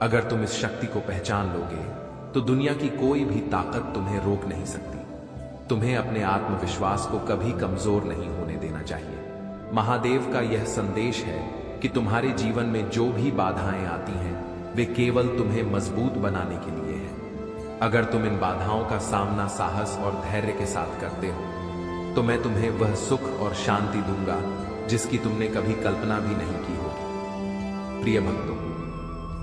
[SPEAKER 2] अगर तुम इस शक्ति को पहचान लोगे तो दुनिया की कोई भी ताकत तुम्हें रोक नहीं सकती। तुम्हें अपने आत्मविश्वास को कभी कमजोर नहीं होने देना चाहिए। महादेव का यह संदेश है कि तुम्हारे जीवन में जो भी बाधाएं आती हैं वे केवल तुम्हें मजबूत बनाने के लिए है। अगर तुम इन बाधाओं का सामना साहस और धैर्य के साथ करते हो तो मैं तुम्हें वह सुख और शांति दूंगा जिसकी तुमने कभी कल्पना भी नहीं की होगी। प्रिय भक्तों,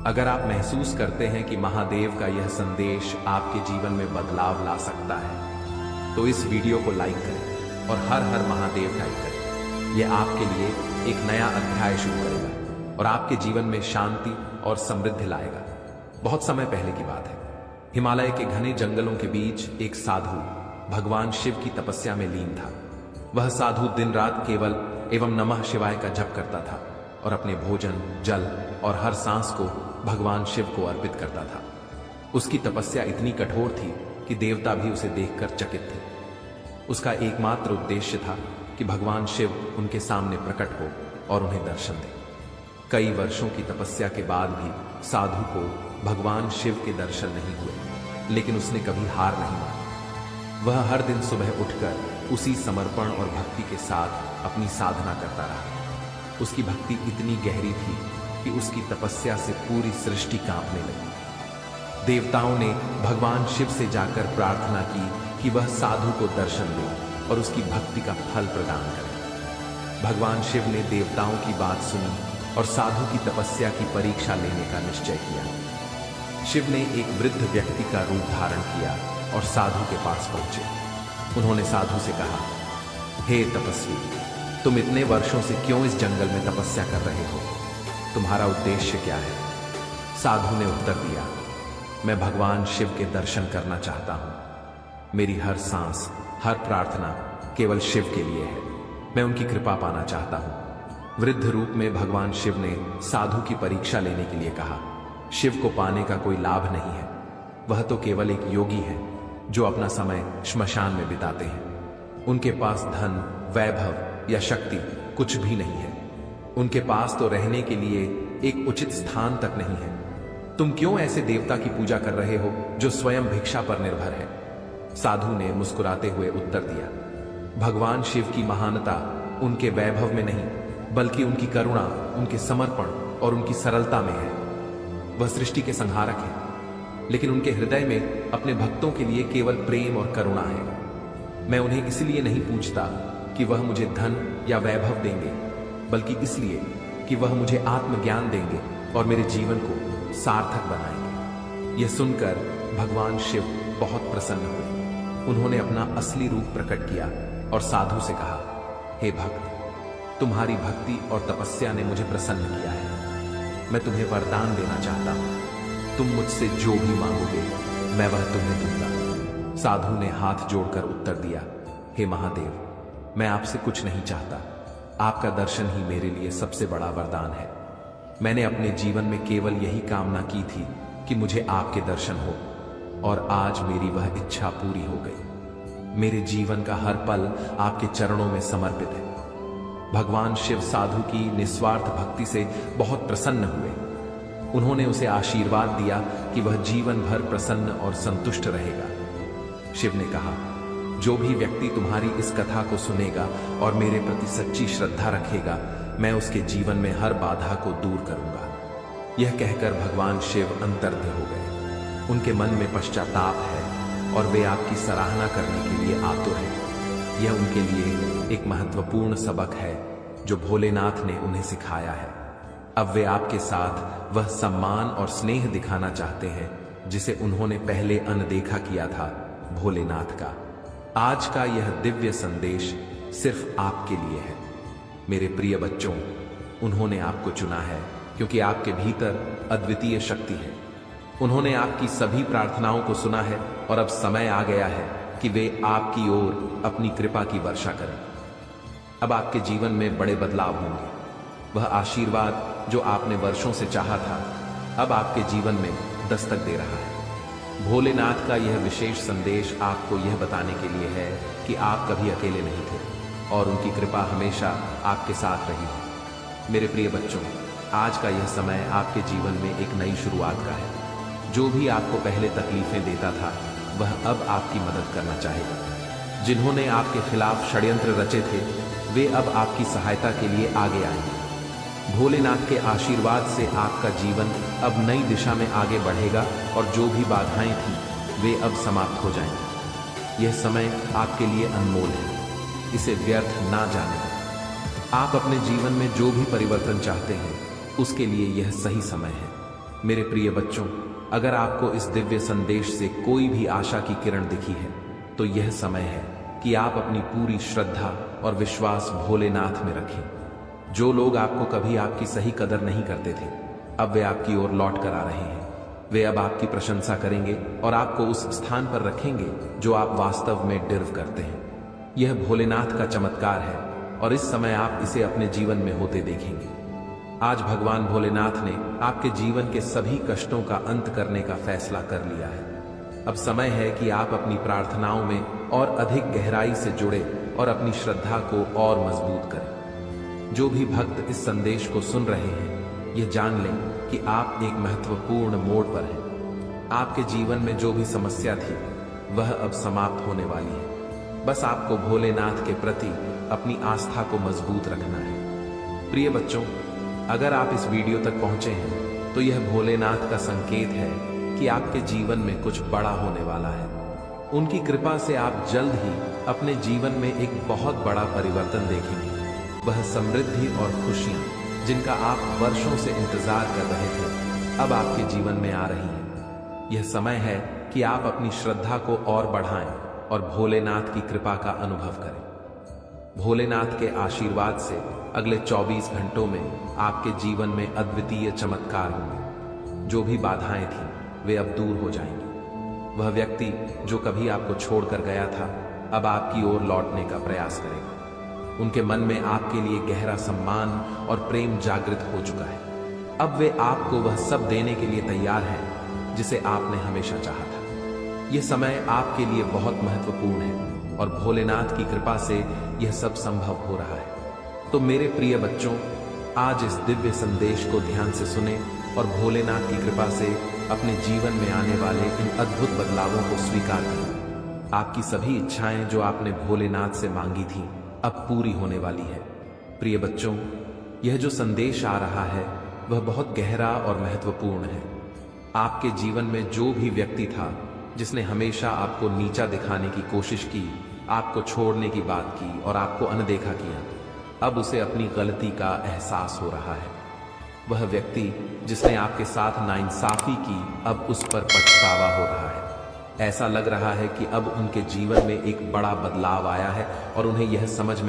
[SPEAKER 2] अगर आप महसूस करते हैं कि महादेव का यह संदेश आपके जीवन में बदलाव ला सकता है तो इस वीडियो को लाइक करें और हर हर महादेव टाइप करें। यह आपके लिए एक नया अध्याय शुरू करेगा और आपके जीवन में शांति और समृद्धि लाएगा। बहुत समय पहले की बात है, हिमालय के घने जंगलों के बीच एक साधु भगवान शिव की तपस्या में लीन था। वह साधु दिन रात केवल एवं नमः शिवाय का जप करता था और अपने भोजन, जल और हर सांस को भगवान शिव को अर्पित करता था। उसकी तपस्या इतनी कठोर थी कि देवता भी उसे देखकर चकित थे। उसका एकमात्र उद्देश्य था कि भगवान शिव उनके सामने प्रकट हो और उन्हें दर्शन दे। कई वर्षों की तपस्या के बाद भी साधु को भगवान शिव के दर्शन नहीं हुए, लेकिन उसने कभी हार नहीं मानी। वह हर दिन सुबह उठकर उसी समर्पण और भक्ति के साथ अपनी साधना करता रहा। उसकी भक्ति इतनी गहरी थी कि उसकी तपस्या से पूरी सृष्टि कांपने लगी। देवताओं ने भगवान शिव से जाकर प्रार्थना की कि वह साधु को दर्शन दे और उसकी भक्ति का फल प्रदान करे। भगवान शिव ने देवताओं की बात सुनी और साधु की तपस्या की परीक्षा लेने का निश्चय किया। शिव ने एक वृद्ध व्यक्ति का रूप धारण किया और साधु के पास पहुंचे। उन्होंने साधु से कहा, हे तपस्वी, तुम इतने वर्षों से क्यों इस जंगल में तपस्या कर रहे हो? तुम्हारा उद्देश्य क्या है? साधु ने उत्तर दिया, मैं भगवान शिव के दर्शन करना चाहता हूं। मेरी हर सांस, हर प्रार्थना केवल शिव के लिए है। मैं उनकी कृपा पाना चाहता हूं। वृद्ध रूप में भगवान शिव ने साधु की परीक्षा लेने के लिए कहा। शिव को पाने का कोई लाभ नहीं है। वह तो केवल एक योगी है जो अपना समय श्मशान में बिताते हैं। उनके पास धन, वैभव या शक्ति कुछ भी नहीं है। उनके पास तो रहने के लिए एक उचित स्थान तक नहीं है। तुम क्यों ऐसे देवता की पूजा कर रहे हो जो स्वयं भिक्षा पर निर्भर है? साधु ने मुस्कुराते हुए उत्तर दिया, भगवान शिव की महानता उनके वैभव में नहीं, बल्कि उनकी करुणा, उनके समर्पण और उनकी सरलता में है। वह सृष्टि के संहारक हैं, लेकिन उनके हृदय में अपने भक्तों के लिए केवल प्रेम और करुणा है। मैं उन्हें इसलिए नहीं पूछता कि वह मुझे धन या वैभव देंगे, बल्कि इसलिए कि वह मुझे आत्मज्ञान देंगे और मेरे जीवन को सार्थक बनाएंगे। यह सुनकर भगवान शिव बहुत प्रसन्न हुए। उन्होंने अपना असली रूप प्रकट किया और साधु से कहा, हे भक्त, तुम्हारी भक्ति और तपस्या ने मुझे प्रसन्न किया है। मैं तुम्हें वरदान देना चाहता हूं। तुम मुझसे जो भी मांगोगे मैं वह तुम्हें दूंगा। साधु ने हाथ जोड़कर उत्तर दिया, हे महादेव, मैं आपसे कुछ नहीं चाहता। आपका दर्शन ही मेरे लिए सबसे बड़ा वरदान है। मैंने अपने जीवन में केवल यही कामना की थी कि मुझे आपके दर्शन हो, और आज मेरी वह इच्छा पूरी हो गई। मेरे जीवन का हर पल आपके चरणों में समर्पित है। भगवान शिव साधु की निस्वार्थ भक्ति से बहुत प्रसन्न हुए। उन्होंने उसे आशीर्वाद दिया कि वह जीवन भर प्रसन्न और संतुष्ट रहेगा। शिव ने कहा, जो भी व्यक्ति तुम्हारी इस कथा को सुनेगा और मेरे प्रति सच्ची श्रद्धा रखेगा, मैं उसके जीवन में हर बाधा को दूर करूंगा। यह कहकर भगवान शिव अंतर्ध्य हो गए। उनके मन में पश्चाताप है और वे आपकी सराहना करने के लिए आतुर हैं। यह उनके लिए एक महत्वपूर्ण सबक है जो भोलेनाथ ने उन्हें सिखाया है। अब वे आपके साथ वह सम्मान और स्नेह दिखाना चाहते हैं जिसे उन्होंने पहले अनदेखा किया था। भोलेनाथ का आज का यह दिव्य संदेश सिर्फ आपके लिए है। मेरे प्रिय बच्चों, उन्होंने आपको चुना है क्योंकि आपके भीतर अद्वितीय शक्ति है। उन्होंने आपकी सभी प्रार्थनाओं को सुना है और अब समय आ गया है कि वे आपकी ओर अपनी कृपा की वर्षा करें। अब आपके जीवन में बड़े बदलाव होंगे। वह आशीर्वाद जो आपने वर्षों से चाहा था, अब आपके जीवन में दस्तक दे रहा है। भोलेनाथ का यह विशेष संदेश आपको यह बताने के लिए है कि आप कभी अकेले नहीं थे और उनकी कृपा हमेशा आपके साथ रही है। मेरे प्रिय बच्चों, आज का यह समय आपके जीवन में एक नई शुरुआत का है। जो भी आपको पहले तकलीफें देता था, वह अब आपकी मदद करना चाहेगा। जिन्होंने आपके खिलाफ षड्यंत्र रचे थे, वे अब आपकी सहायता के लिए आगे आएंगे। भोलेनाथ के आशीर्वाद से आपका जीवन अब नई दिशा में आगे बढ़ेगा और जो भी बाधाएं थीं, वे अब समाप्त हो जाएंगी। यह समय आपके लिए अनमोल है, इसे व्यर्थ ना जाने। आप अपने जीवन में जो भी परिवर्तन चाहते हैं, उसके लिए यह सही समय है। मेरे प्रिय बच्चों, अगर आपको इस दिव्य संदेश से कोई भी आशा की किरण दिखी है, तो यह समय है कि आप अपनी पूरी श्रद्धा और विश्वास भोलेनाथ में रखें। जो लोग आपको कभी आपकी सही कदर नहीं करते थे, अब वे आपकी ओर लौट कर आ रहे हैं। वे अब आपकी प्रशंसा करेंगे और आपको उस स्थान पर रखेंगे जो आप वास्तव में डिर्व करते हैं। यह भोलेनाथ का चमत्कार है और इस समय आप इसे अपने जीवन में होते देखेंगे। आज भगवान भोलेनाथ ने आपके जीवन के सभी कष्टों का अंत करने का फैसला कर लिया है। अब समय है कि आप अपनी प्रार्थनाओं में और अधिक गहराई से जुड़े और अपनी श्रद्धा को और मजबूत करें। जो भी भक्त इस संदेश को सुन रहे हैं, ये जान लें कि आप एक महत्वपूर्ण मोड़ पर हैं। आपके जीवन में जो भी समस्या थी, वह अब समाप्त होने वाली है। बस आपको भोलेनाथ के प्रति अपनी आस्था को मजबूत रखना है। प्रिय बच्चों, अगर आप इस वीडियो तक पहुंचे हैं, तो यह भोलेनाथ का संकेत है कि आपके जीवन में कुछ बड़ा होने वाला है। उनकी कृपा से आप जल्द ही अपने जीवन में एक बहुत बड़ा परिवर्तन देखेंगे। वह समृद्धि और खुशियां, जिनका आप वर्षों से इंतजार कर रहे थे, अब आपके जीवन में आ रही हैं। यह समय है कि आप अपनी श्रद्धा को और बढ़ाएं और भोलेनाथ की कृपा का अनुभव करें। भोलेनाथ के आशीर्वाद से अगले 24 घंटों में आपके जीवन में अद्वितीय चमत्कार होंगे। जो भी बाधाएं थीं वे अब दूर हो जाएंगी। वह व्यक्ति जो कभी आपको छोड़कर गया था अब आपकी ओर लौटने का प्रयास करेगा। उनके मन में आपके लिए गहरा सम्मान और प्रेम जागृत हो चुका है। अब वे आपको वह सब देने के लिए तैयार हैं जिसे आपने हमेशा चाहा था। यह समय आपके लिए बहुत महत्वपूर्ण है और भोलेनाथ की कृपा से यह सब संभव हो रहा है। तो मेरे प्रिय बच्चों, आज इस दिव्य संदेश को ध्यान से सुने और भोलेनाथ की कृपा से अपने जीवन में आने वाले इन अद्भुत बदलावों को स्वीकार करें। आपकी सभी इच्छाएं जो आपने भोलेनाथ से मांगी थीं अब पूरी होने वाली है। प्रिय बच्चों, यह जो संदेश आ रहा है वह बहुत गहरा और महत्वपूर्ण है। आपके जीवन में जो भी व्यक्ति था जिसने हमेशा आपको नीचा दिखाने की कोशिश की, आपको छोड़ने की बात की और आपको अनदेखा किया, अब उसे अपनी गलती का एहसास हो रहा है। वह व्यक्ति जिसने आपके साथ नाइंसाफी की अब उस पर पछतावा हो रहा है। ऐसा लग रहा है कि अब उनके जीवन में एक बड़ा बदलाव आया है और उन्हें यह समझ में